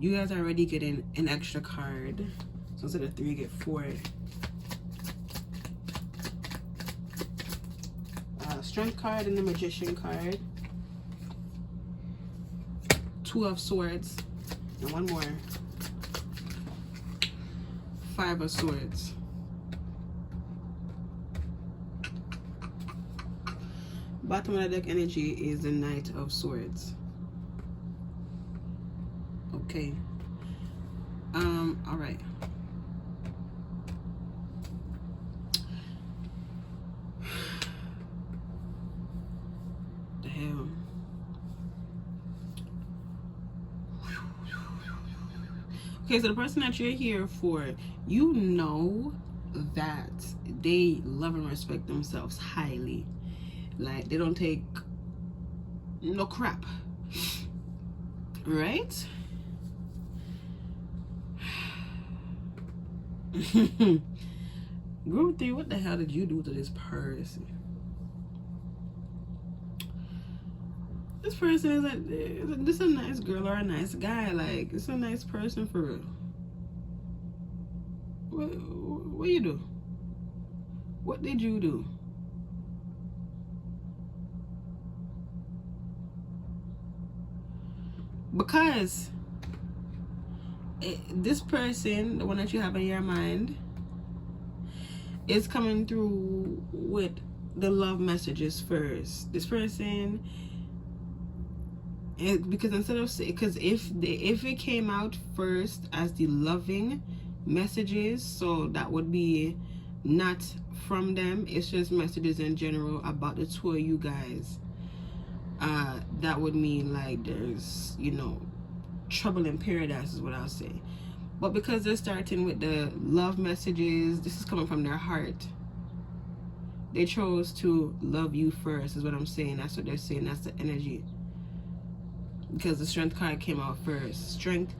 You guys are already getting an extra card, so instead of 3, you get 4. Strength card and the Magician card. 2 of Swords and one more. 5 of Swords. Bottom of the deck energy is the Knight of Swords. Okay. All right. The hell. Okay, so the person that you're here for, you know that they love and respect themselves highly. Like, they don't take no crap. Right? Group 3, what the hell did you do to this person? This person is this a nice girl or a nice guy? Like, it's a nice person for real. What you do? What did you do? Because this person, the one that you have in your mind, is coming through with the love messages first. This person, because instead of because if it came out first as the loving messages, so that would be not from them, it's just messages in general about the 2 of you guys. That would mean like there's, you know, trouble in paradise is what I'll say. But because they're starting with the love messages, this is coming from their heart. They chose to love you first is what I'm saying. That's what they're saying. That's the energy. Because the Strength card came out first. Strength.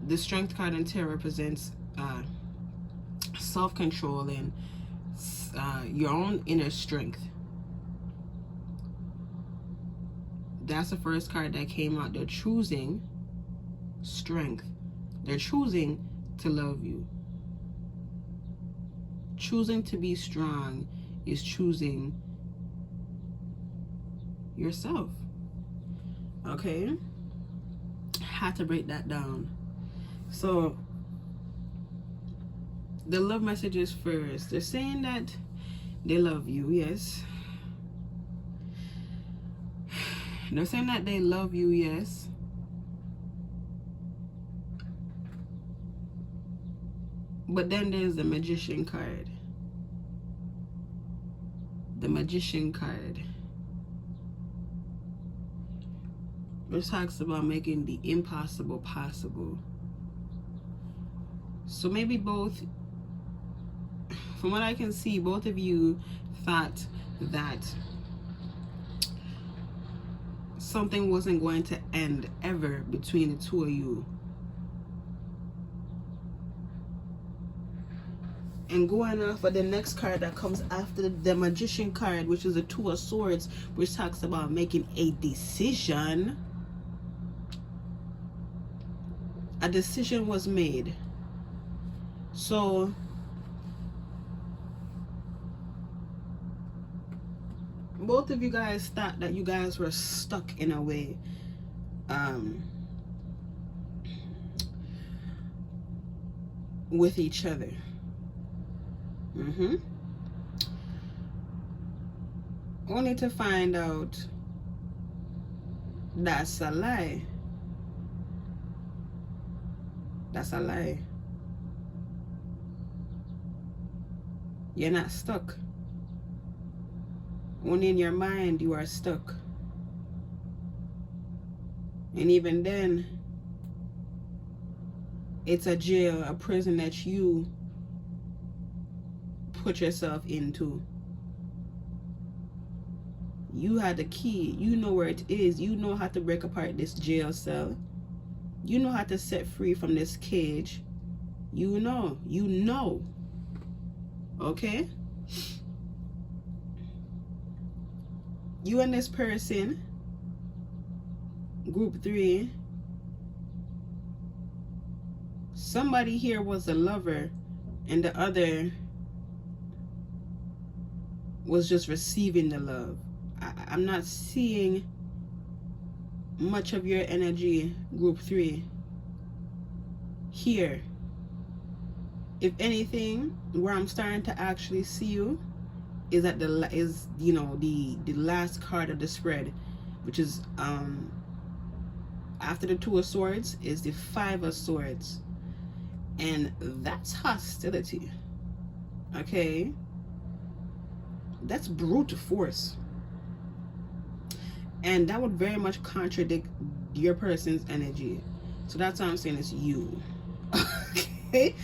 The Strength card in tarot represents self-control and your own inner strength. That's the first card that came out. They're choosing strength. They're choosing to love you. choosing to be strong is choosing yourself. Okay? Had to break that down. So the love messages first. They're saying that they love you, yes. They're saying that they love you, yes. But then there's the Magician card. The Magician card, which talks about making the impossible possible. So maybe both, from what I can see, both of you thought that something wasn't going to end ever between the two of you. And going off of the next card that comes after the Magician card, which is the Two of Swords, which talks about making a decision. A decision was made. So both of you guys thought that you guys were stuck in a way. With each other. Only to find out that's a lie. That's a lie. You're not stuck. Only in your mind you are stuck. And even then, it's a jail, a prison that you put yourself into. You had the key. You know where it is. You know how to break apart this jail cell. You know how to set free from this cage. You know. You know. Okay? You and this person, group 3, somebody here was a lover and the other was just receiving the love. I'm not seeing much of your energy, group 3, here. If anything, where I'm starting to actually see you is at the last card of the spread, which is after the Two of Swords is the Five of Swords, and that's hostility. Okay, that's brute force, and that would very much contradict your person's energy. So that's why I'm saying it's you. Okay,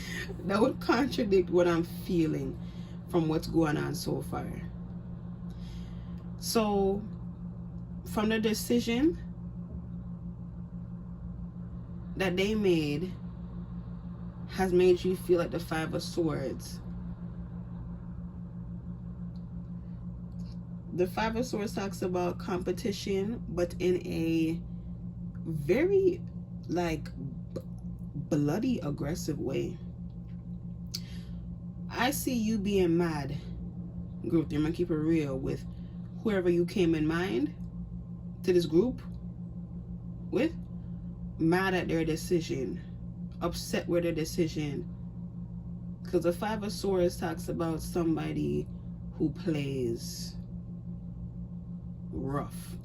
that would contradict what I'm feeling from what's going on so far. So from the decision that they made has made you feel like the Five of Swords. The Five of Swords talks about competition, but in a very bloody aggressive way. I see you being mad, group 3. I'm gonna keep it real with whoever you came in mind to this group with, mad at their decision, upset with their decision, because the Five of Swords talks about somebody who plays rough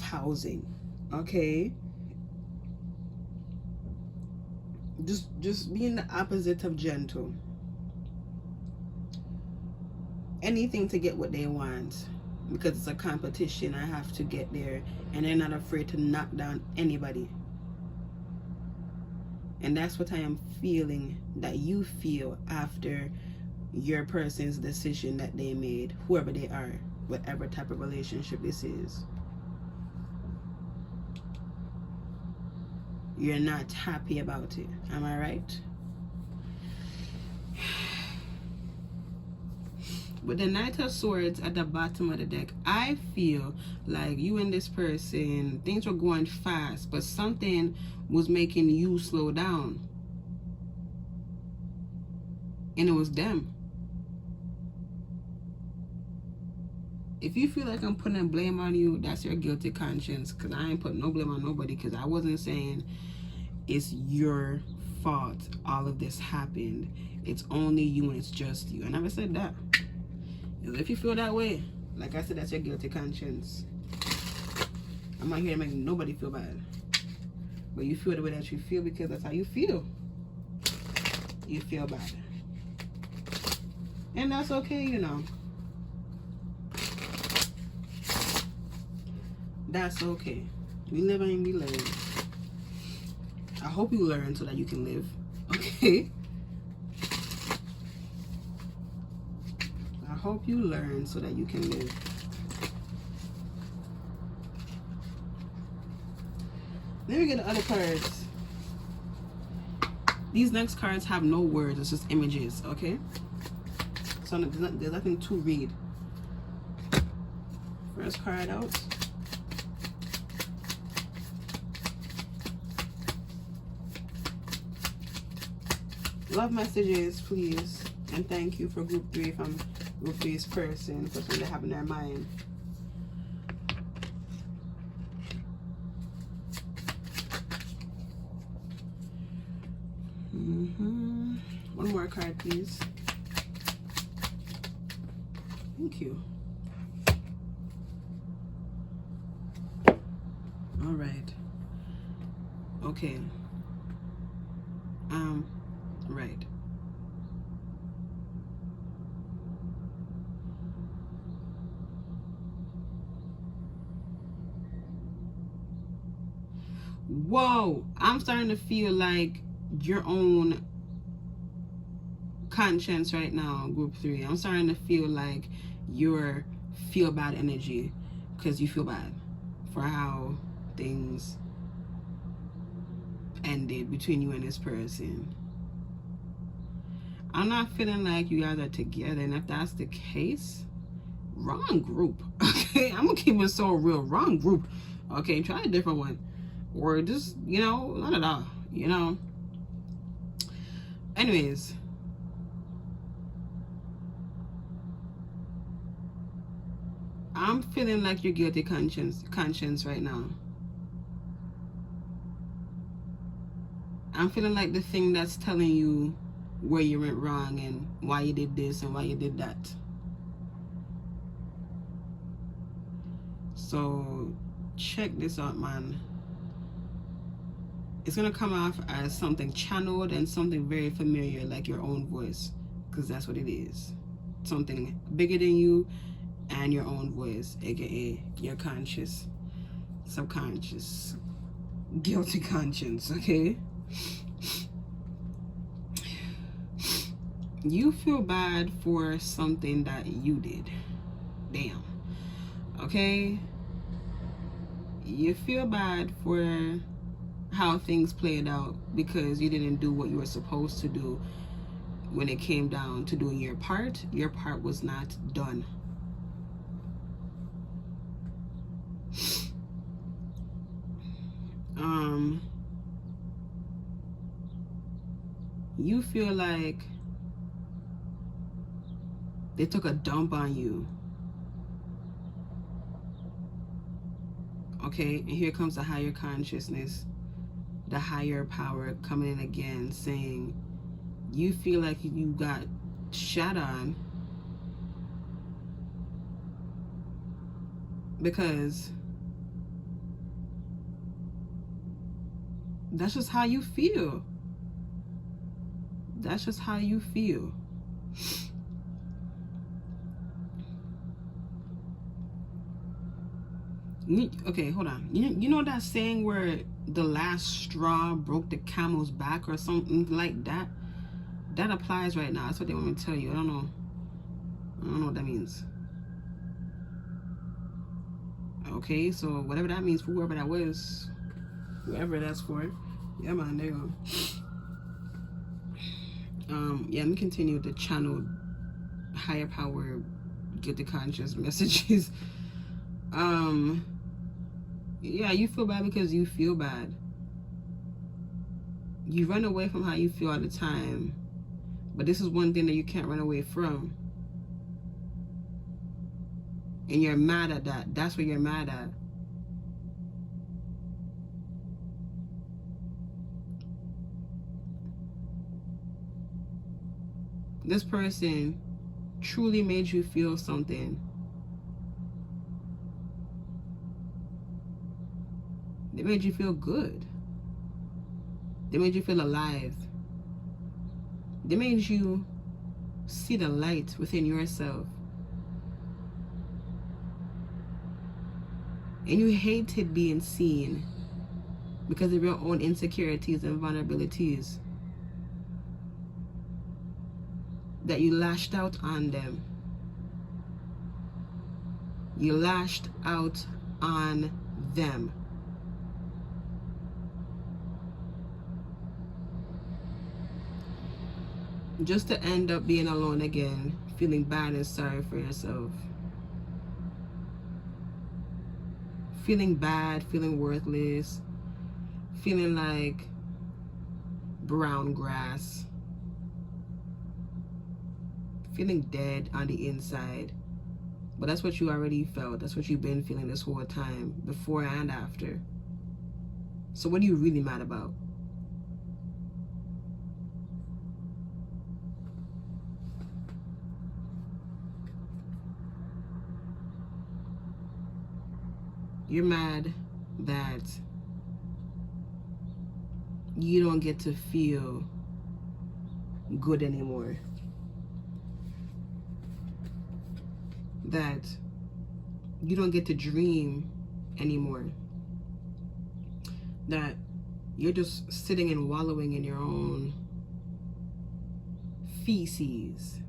housing. Okay, just being the opposite of gentle. Anything to get what they want, because it's a competition. I have to get there, and they're not afraid to knock down anybody. And that's what I am feeling that you feel after your person's decision that they made, whoever they are, whatever type of relationship this is. You're not happy about it. Am I right? With the Knight of Swords at the bottom of the deck, I feel like you and this person, things were going fast, but something was making you slow down. and it was them. If you feel like I'm putting blame on you, that's your guilty conscience, because I ain't putting no blame on nobody, because I wasn't saying it's your fault all of this happened. It's only you and it's just you. I never said that. If you feel that way, like I said, that's your guilty conscience. I'm not here to make nobody feel bad. But you feel the way that you feel because that's how you feel. You feel bad. And that's okay, you know. That's okay. We live and we learn. I hope you learn so that you can live. Okay? I hope you learn so that you can live. Let me get the other cards. These next cards have no words. It's just images, okay? So there's nothing to read. First card out. Love messages, please. And thank you for group 3 if I'm group 3's person for something they have in their mind. One more card, please. Thank you. All right. Okay. Right. Whoa, I'm starting to feel like your own conscience right now, group 3. I'm starting to feel like you're feel bad energy because you feel bad for how things ended between you and this person. I'm not feeling like you guys are together, and if that's the case, wrong group. Okay, I'm gonna keep it so real. Wrong group. Okay, try a different one, or just, you know, not at all, you know. Anyways, I'm feeling like your guilty conscience right now. I'm feeling like the thing that's telling you where you went wrong and why you did this and why you did that. So check this out, man. It's gonna come off as something channeled and something very familiar, like your own voice, because that's what it is. Something bigger than you and your own voice, aka your conscious, subconscious, guilty conscience. Okay, you feel bad for something that you did. Damn. Okay, you feel bad for how things played out because you didn't do what you were supposed to do. When it came down to doing your part was not done. You feel like they took a dump on you. Okay, and here comes the higher consciousness, the higher power coming in again, saying you feel like you got shot on because that's just how you feel. That's just how you feel. Okay, hold on. You know that saying where the last straw broke the camel's back or something like that? That applies right now. That's what they want me to tell you. I don't know what that means. Okay, so whatever that means for whoever that was, whoever that's for. Yeah, man, there you go. Yeah, let me continue with the channel higher power, get the conscious messages. Yeah, you feel bad because you feel bad. You run away from how you feel all the time But this is one thing that you can't run away from. And you're mad at that. That's what you're mad at. This person truly made you feel something. They made you feel good. They made you feel alive. They made you see the light within yourself. And you hated being seen because of your own insecurities and vulnerabilities. That you lashed out on them. You lashed out on them. Just to end up being alone again, feeling bad and sorry for yourself. Feeling bad, feeling worthless, feeling like brown grass, feeling dead on the inside. But that's what you already felt. That's what you've been feeling this whole time, before and after. So what are you really mad about? You're mad that you don't get to feel good anymore. That you don't get to dream anymore. That you're just sitting and wallowing in your own feces.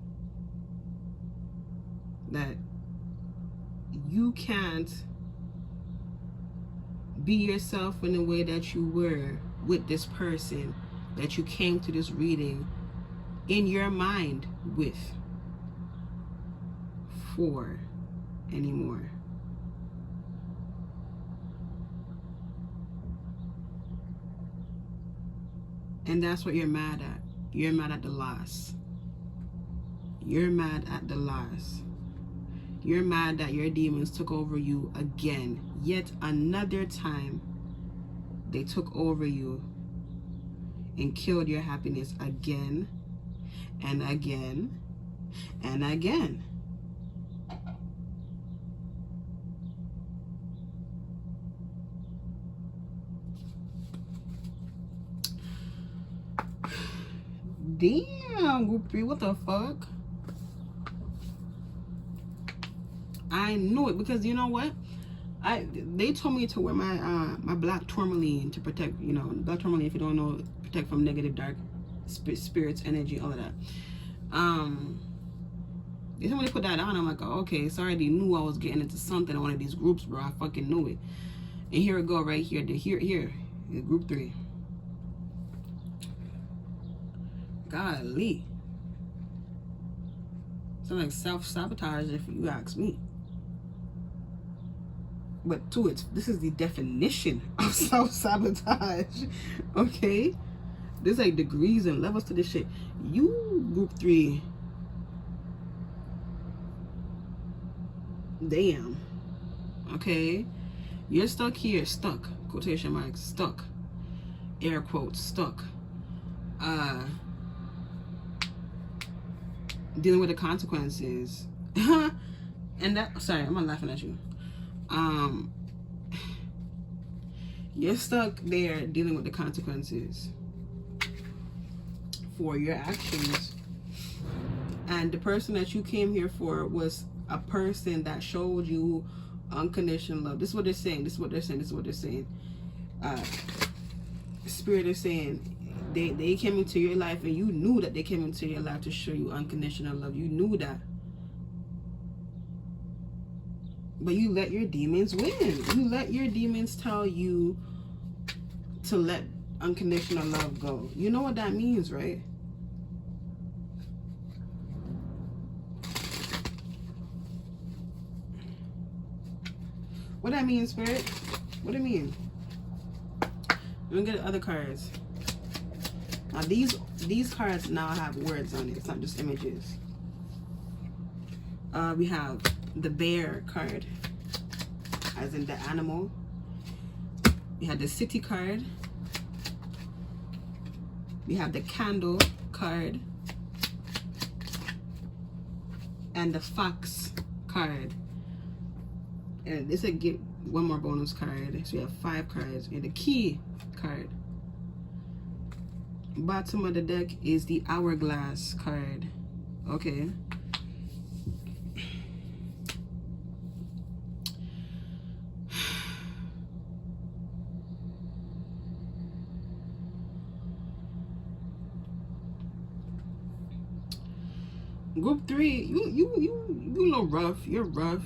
That you can't be yourself in the way that you were with this person that you came to this reading in your mind with for anymore. And that's what you're mad at. You're mad at the loss. You're mad at the loss. You're mad that your demons took over you again. Yet another time, they took over you and killed your happiness again and again and again. Damn, group 3, what the fuck? I knew it, because you know what? They told me to wear my my black tourmaline to protect, you know, black tourmaline, if you don't know, protect from negative dark spirits, energy, all of that. They told me to put that on. I'm like, oh, okay, so I already knew I was getting into something in one of these groups, bro. I fucking knew it. And here we go, right here. Here, group 3. Golly. Sounds like self-sabotage, if you ask me. But this is the definition of self-sabotage. Okay? There's like degrees and levels to this shit. You, group 3. Damn. Okay? You're stuck here. Stuck. Quotation marks. Stuck. Air quotes. Stuck. Dealing with the consequences. And that, sorry, I'm not laughing at you. You're stuck there dealing with the consequences for your actions. And the person that you came here for was a person that showed you unconditional love. This is what they're saying. This is what they're saying. This is what they're saying. Spirit is saying they came into your life, and you knew that they came into your life to show you unconditional love. You knew that. But you let your demons win. You let your demons tell you to let unconditional love go. You know what that means, right? What that mean, Spirit? What do you mean? Let me get the other cards. Now these cards now have words on it. It's not just images. We have the bear card, as in the animal. We have the city card. We have the candle card. And the fox card. And this will get one more bonus card. So we have 5 cards. And the key card. Bottom of the deck is the hourglass card. Okay. Group 3, you a little rough. You're rough.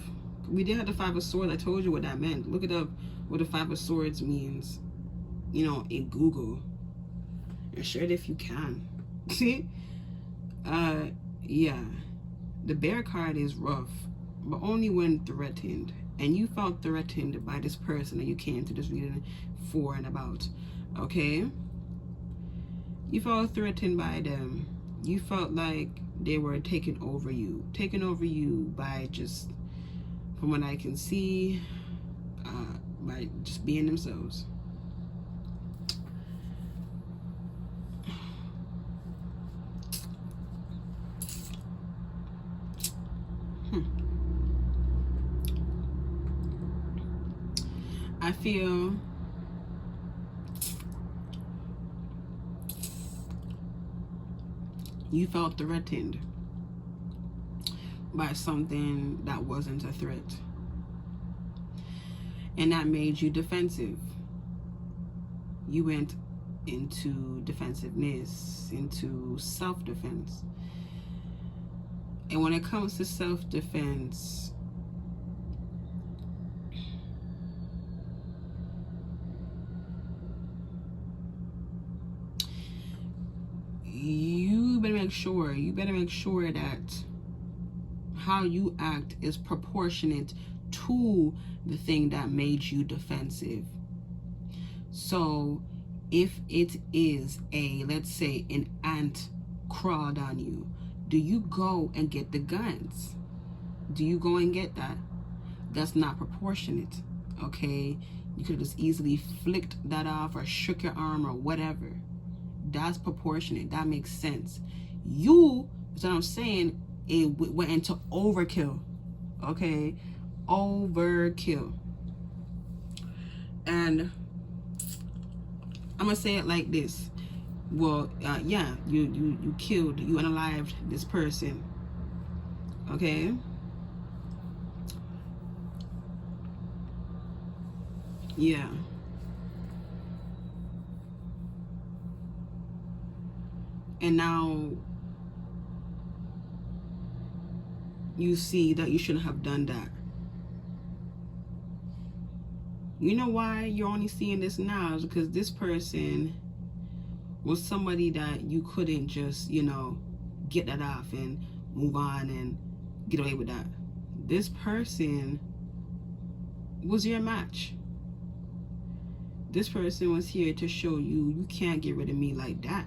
We did have the 5 of Swords. I told you what that meant. Look it up, what the 5 of Swords means, you know, in Google. And share it if you can. See? Yeah. The bear card is rough, but only when threatened. And you felt threatened by this person that you came to this reading for and about. Okay? You felt threatened by them. You felt like they were taking over you by just, from what I can see, by just being themselves. I feel you felt threatened by something that wasn't a threat. And that made you defensive. You went into defensiveness, into self-defense. And when it comes to self-defense, you better make sure that how you act is proportionate to the thing that made you defensive. So if it is let's say an ant crawled on you, do you go and get the guns? Do you go and get that? That's not proportionate. Okay, you could just easily flicked that off or shook your arm or whatever. That's proportionate. That makes sense. You, that's what I'm saying, it went into overkill. Okay, overkill. And I'm gonna say it like this. Well, yeah, you killed, you unalived this person. Okay. Yeah. And now you see that you shouldn't have done that. You know why you're only seeing this now? Is because this person was somebody that you couldn't just, you know, get that off and move on and get away with that. This person was your match. This person was here to show you, you can't get rid of me like that.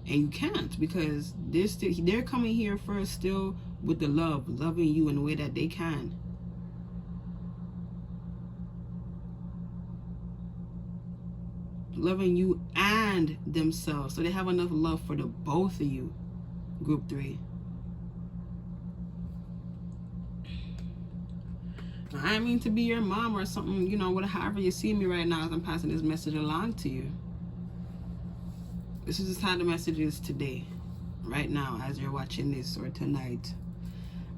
And you can't, because they're coming here first still with the loving you in the way that they can. Loving you and themselves. So they have enough love for the both of you, group 3. I mean to be your mom or something, you know, however you see me right now as I'm passing this message along to you. This is just how the message is today, right now, as you're watching this, or tonight,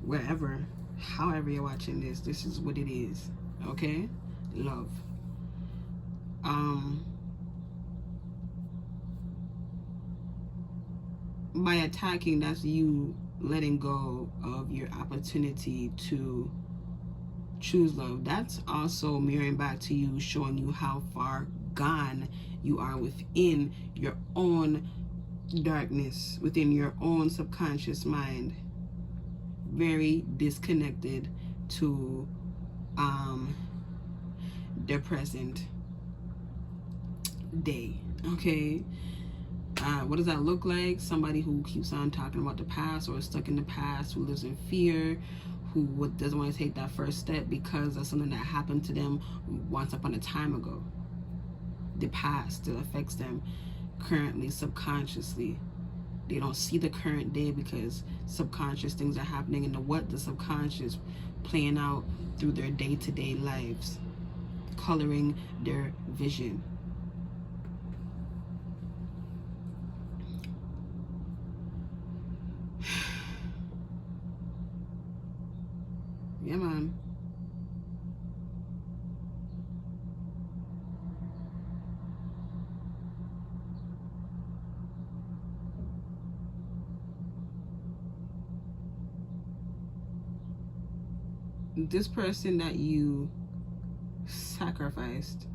wherever, however you're watching this. This is what it is. Okay? Love. By attacking, that's you letting go of your opportunity to choose love. That's also mirroring back to you, showing you how far gone you are within your own darkness, within your own subconscious mind. Very disconnected to the present day. Okay, What does that look like? Somebody who keeps on talking about the past or is stuck in the past, who lives in fear, who doesn't want to take that first step because of something that happened to them once upon a time ago. The past still affects them currently, subconsciously. They don't see the current day because subconscious things are happening in the subconscious playing out through their day-to-day lives, coloring their vision. Yeah, man. This person that you sacrificed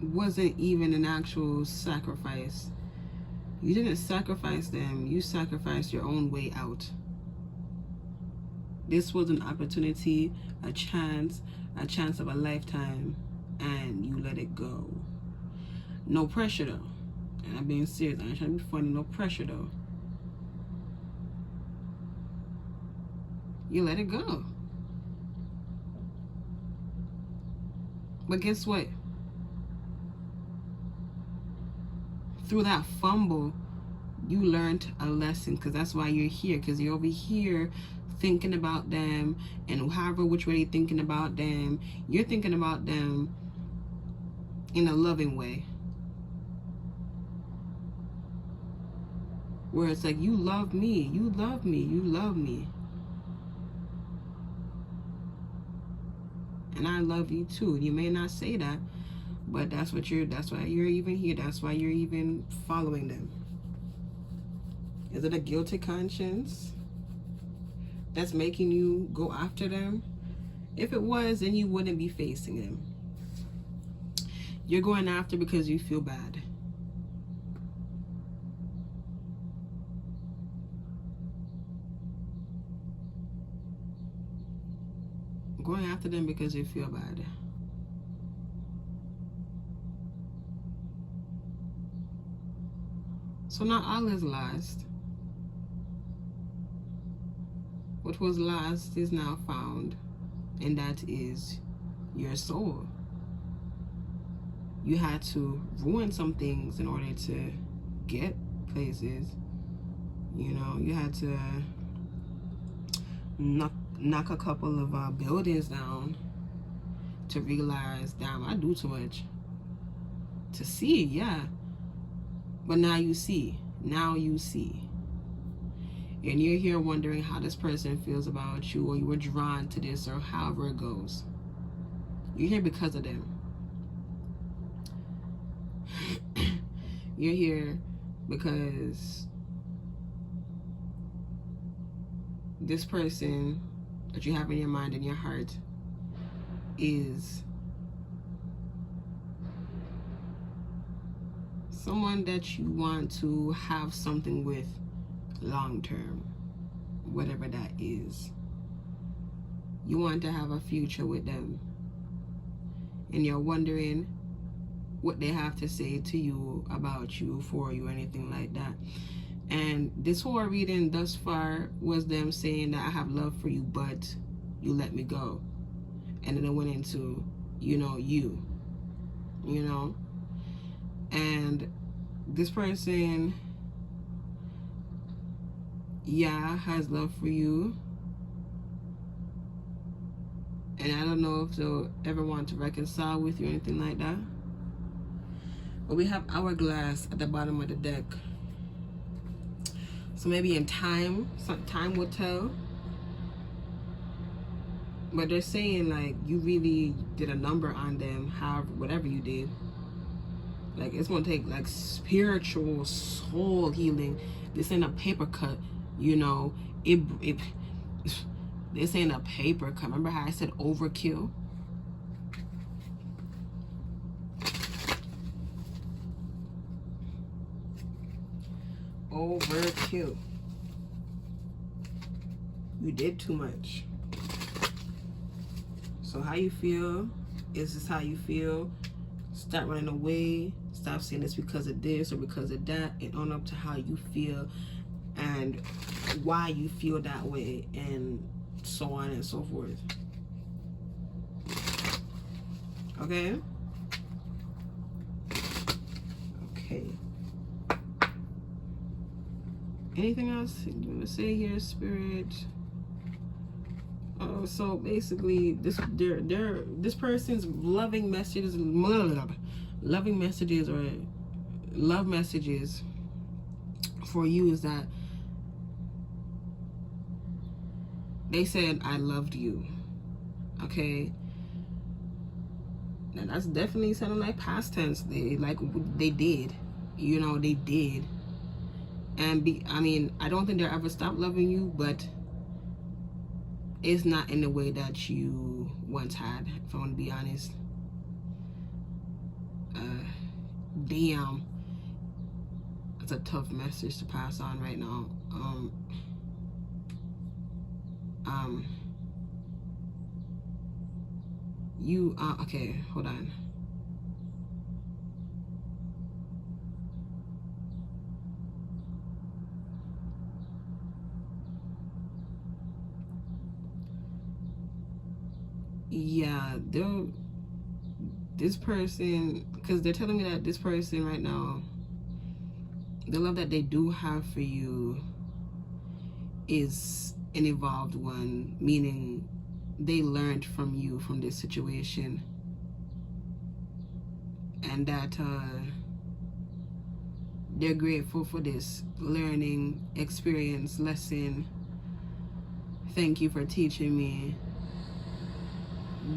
wasn't even an actual sacrifice. You didn't sacrifice them, you sacrificed your own way out. This was an opportunity, a chance of a lifetime, and you let it go. No pressure though. And I'm being serious, I'm trying to be funny, no pressure though. You let it go. But guess what? Through that fumble, you learned a lesson, because that's why you're here, because you're over here thinking about them, and however which way you're thinking about them, you're thinking about them in a loving way. Where it's like, you love me, you love me, you love me. And I love you too. You may not say that, but that's why you're even here. That's why you're even following them. Is it a guilty conscience that's making you go after them? If it was, then you wouldn't be facing them. You're going after because you feel bad. Going after them because you feel bad. So not all is lost. What was lost is now found, and that is your soul. You had to ruin some things in order to get places. You know, you had to knock a couple of buildings down to realize, damn, I do too much. To see, yeah. But now you see. Now you see. And you're here wondering how this person feels about you, or you were drawn to this, or however it goes. You're here because of them. You're here because this person that you have in your mind and your heart is someone that you want to have something with long term, whatever that is. You want to have a future with them, and you're wondering what they have to say to you, about you, for you, anything like that. And this whole reading thus far was them saying that I have love for you, but you let me go. And then it went into, you know. And this person, yeah, has love for you. And I don't know if they'll ever want to reconcile with you or anything like that. But we have Hourglass at the bottom of the deck. So maybe in time, time will tell. But they're saying, like, you really did a number on them, however, whatever you did. Like, it's gonna take, like, spiritual soul healing. This ain't a paper cut, you know. This ain't a paper cut. Remember how I said overkill? Overkill. You did too much. So how you feel Is this how you feel? Stop running away. Stop saying it's because of this or because of that, and own up to how you feel and why you feel that way, and so on and so forth. Okay? Okay. Anything else you want to say here, Spirit? So basically, this person's loving messages or love messages for you is that they said I loved you. Okay, now that's definitely sounding like past tense. They did, you know, they did. And I mean, I don't think they'll ever stop loving you, but it's not in the way that you once had, if I want to be honest. Damn. That's a tough message to pass on right now. Okay, hold on. Yeah, this person, because they're telling me that this person right now, the love that they do have for you is an evolved one, meaning they learned from you, from this situation, and that they're grateful for this learning experience, lesson. Thank you for teaching me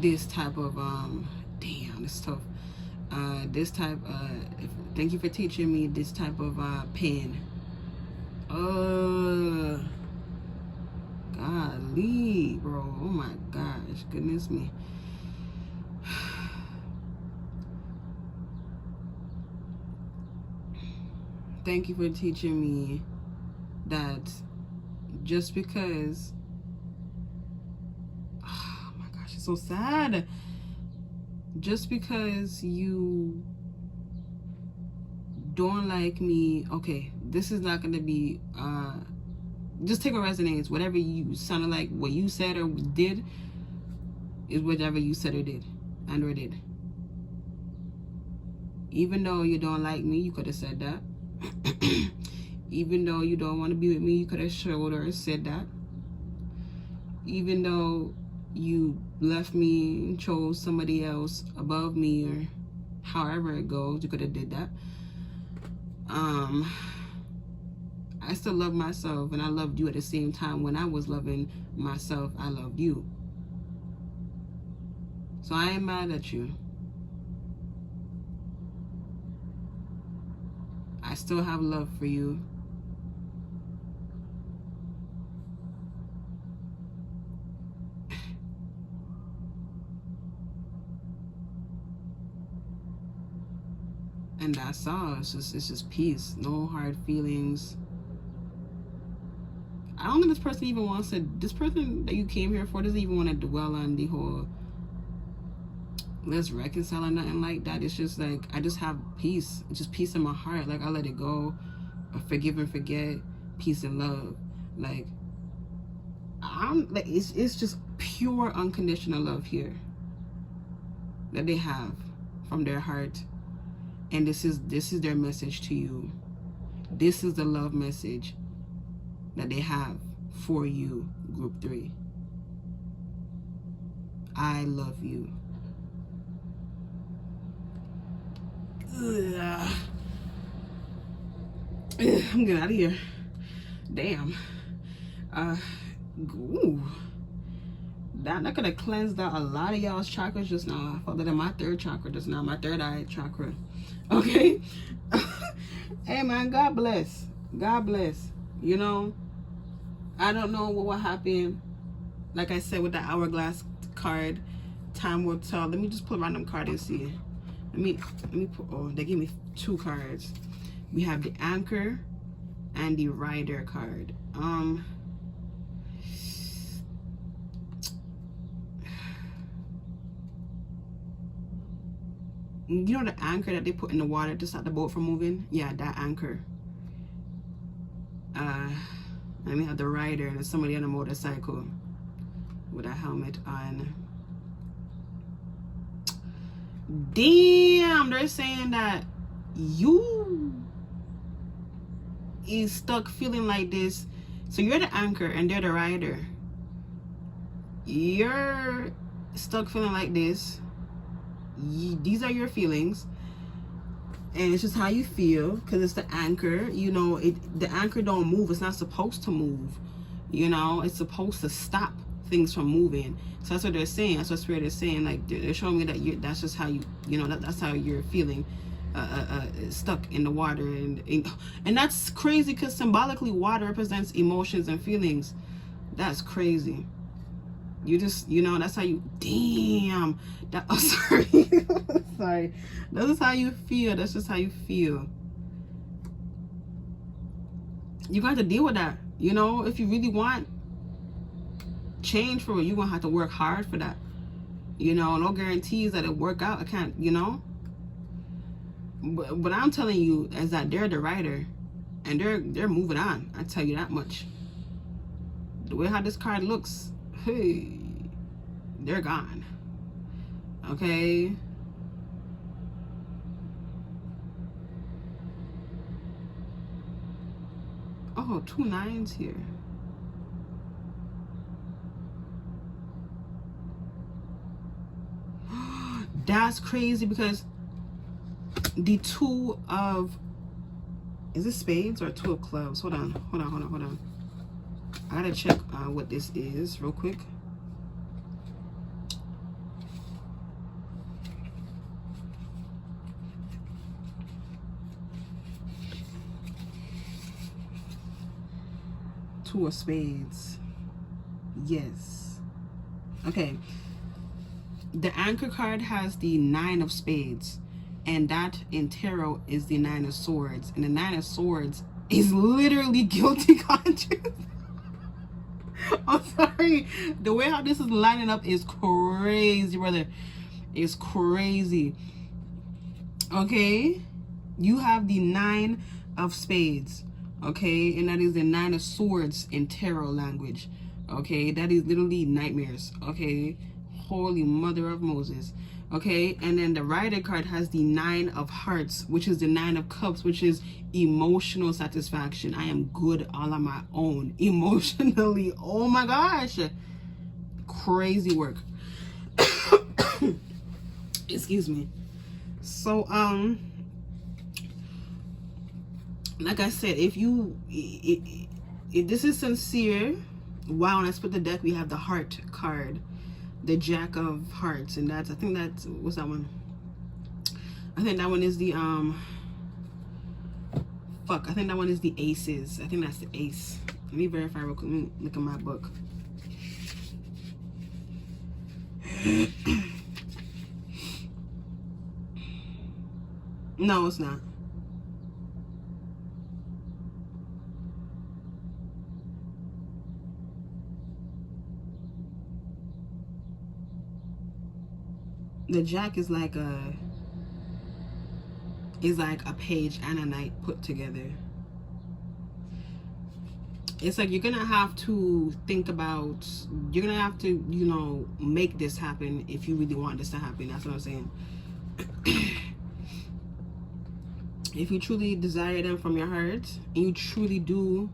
this type of damn, it's tough. Thank you for teaching me this type of pain. Golly, bro. Oh my gosh, goodness me. Thank you for teaching me that just because, oh my gosh, it's so sad. Just because you don't like me, okay, this is not gonna be just take a resonance. Whatever you sounded like, what you said or did is whatever you said or did or did. Even though you don't like me, you could have said that. Even though you don't want to be with me, you could have showed or said that. Even though you left me and chose somebody else above me, or however it goes, you could have did that. I still love myself, and I loved you at the same time. When I was loving myself, I loved you. So I ain't mad at you. I still have love for you. And that's all. It's just peace. No hard feelings. I don't think this person even wants to, this person that you came here for doesn't even want to dwell on the whole let's reconcile or nothing like that. It's just like, I just have peace. It's just peace in my heart. Like, I let it go. I forgive and forget. Peace and love. Like, I'm like, it's just pure unconditional love here that they have from their heart. And this is their message to you. This is the love message that they have for you, group 3. I love you. Ugh. I'm getting out of here. Damn. Ooh. That could have cleansed out a lot of y'all's chakras just now. I felt that in my 3rd chakra just now, my 3rd eye chakra. Okay? Hey man, God bless. God bless. You know, I don't know what will happen. Like I said with the hourglass card, time will tell. Let me just pull a random card and see. Let me put, oh, they gave me 2 cards. We have the Anchor and the Rider card. You know the anchor that they put in the water to stop the boat from moving? Yeah, that anchor. And we have the rider and somebody on a motorcycle with a helmet on. Damn, they're saying that you is stuck feeling like this. So you're the anchor and they're the rider. You're stuck feeling like this. These are your feelings, and it's just how you feel, because it's the anchor. You know, the anchor don't move. It's not supposed to move. You know, it's supposed to stop things from moving. So that's what they're saying. That's what Spirit is saying. Like, they're showing me that that's just how that's how you're feeling, stuck in the water. And that's crazy, because symbolically water represents emotions and feelings. That's crazy. You just, that's how you, damn, that, oh, sorry, sorry, that's how you feel. That's just how you feel. You got to deal with that. If you really want change for it, you're gonna have to work hard for that. No guarantees that it'll work out. I can't, but I'm telling you is that they're the writer, and they're moving on. I tell you that much. The way how this card looks, hey, they're gone. Okay. Oh, 2 9s here. That's crazy, because the 2 of, is it spades or 2 of clubs? Hold on. I gotta check what this is real quick. Two of spades. Yes. Okay. The anchor card has the 9 of spades, and that in tarot is the 9 of swords, and the 9 of swords is literally guilty conscience. I'm sorry. The way how this is lining up is crazy, brother. It's crazy. Okay? You have the 9 of spades. Okay? And that is the 9 of swords in tarot language. Okay? That is literally nightmares. Okay? Holy Mother of Moses. Okay? And then the rider card has the 9 of hearts, which is the 9 of cups, which is emotional satisfaction. I am good all on my own emotionally. Oh my gosh, crazy work. Excuse me. So like I said, if this is sincere, wow. When I split the deck, we have the heart card, the Jack of Hearts, and that's, I think that's, what's that one? I think that one is the I think that one is the aces. I think that's the ace. Let me verify real quick. Let me look at my book. No, it's not. The Jack is like a page and a knight put together. It's like you're gonna have to think about, you're gonna have to, make this happen if you really want this to happen. That's what I'm saying. If you truly desire them from your heart, and you truly do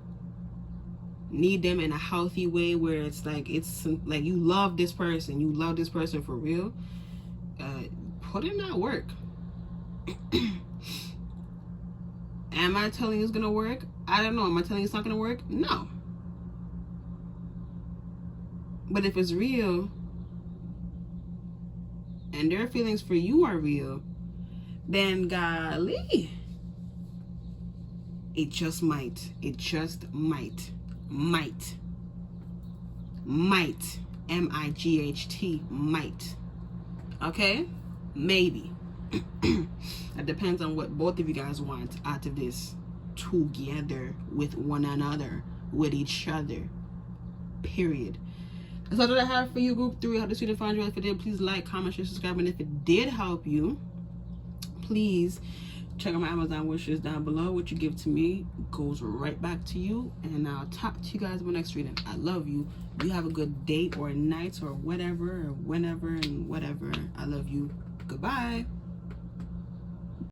need them in a healthy way, where it's like you love this person for real, put in that work. Am I telling you it's gonna work? I don't know. Am I telling you it's not gonna work? No. But if it's real, and their feelings for you are real, then golly, it just might. It just might. Might. M-I-G-H-T. Might. Okay? Maybe. It depends on what both of you guys want out of this, together with one another, with each other. Period. That's all that I have for you, group 3. How to see the find you. If it did, please like, comment, share, subscribe, and if it did help you, please check out my Amazon wishes down below. What you give to me goes right back to you. And I'll talk to you guys in the next reading. I love you. You have a good day or night or whatever or whenever and whatever. I love you. Goodbye.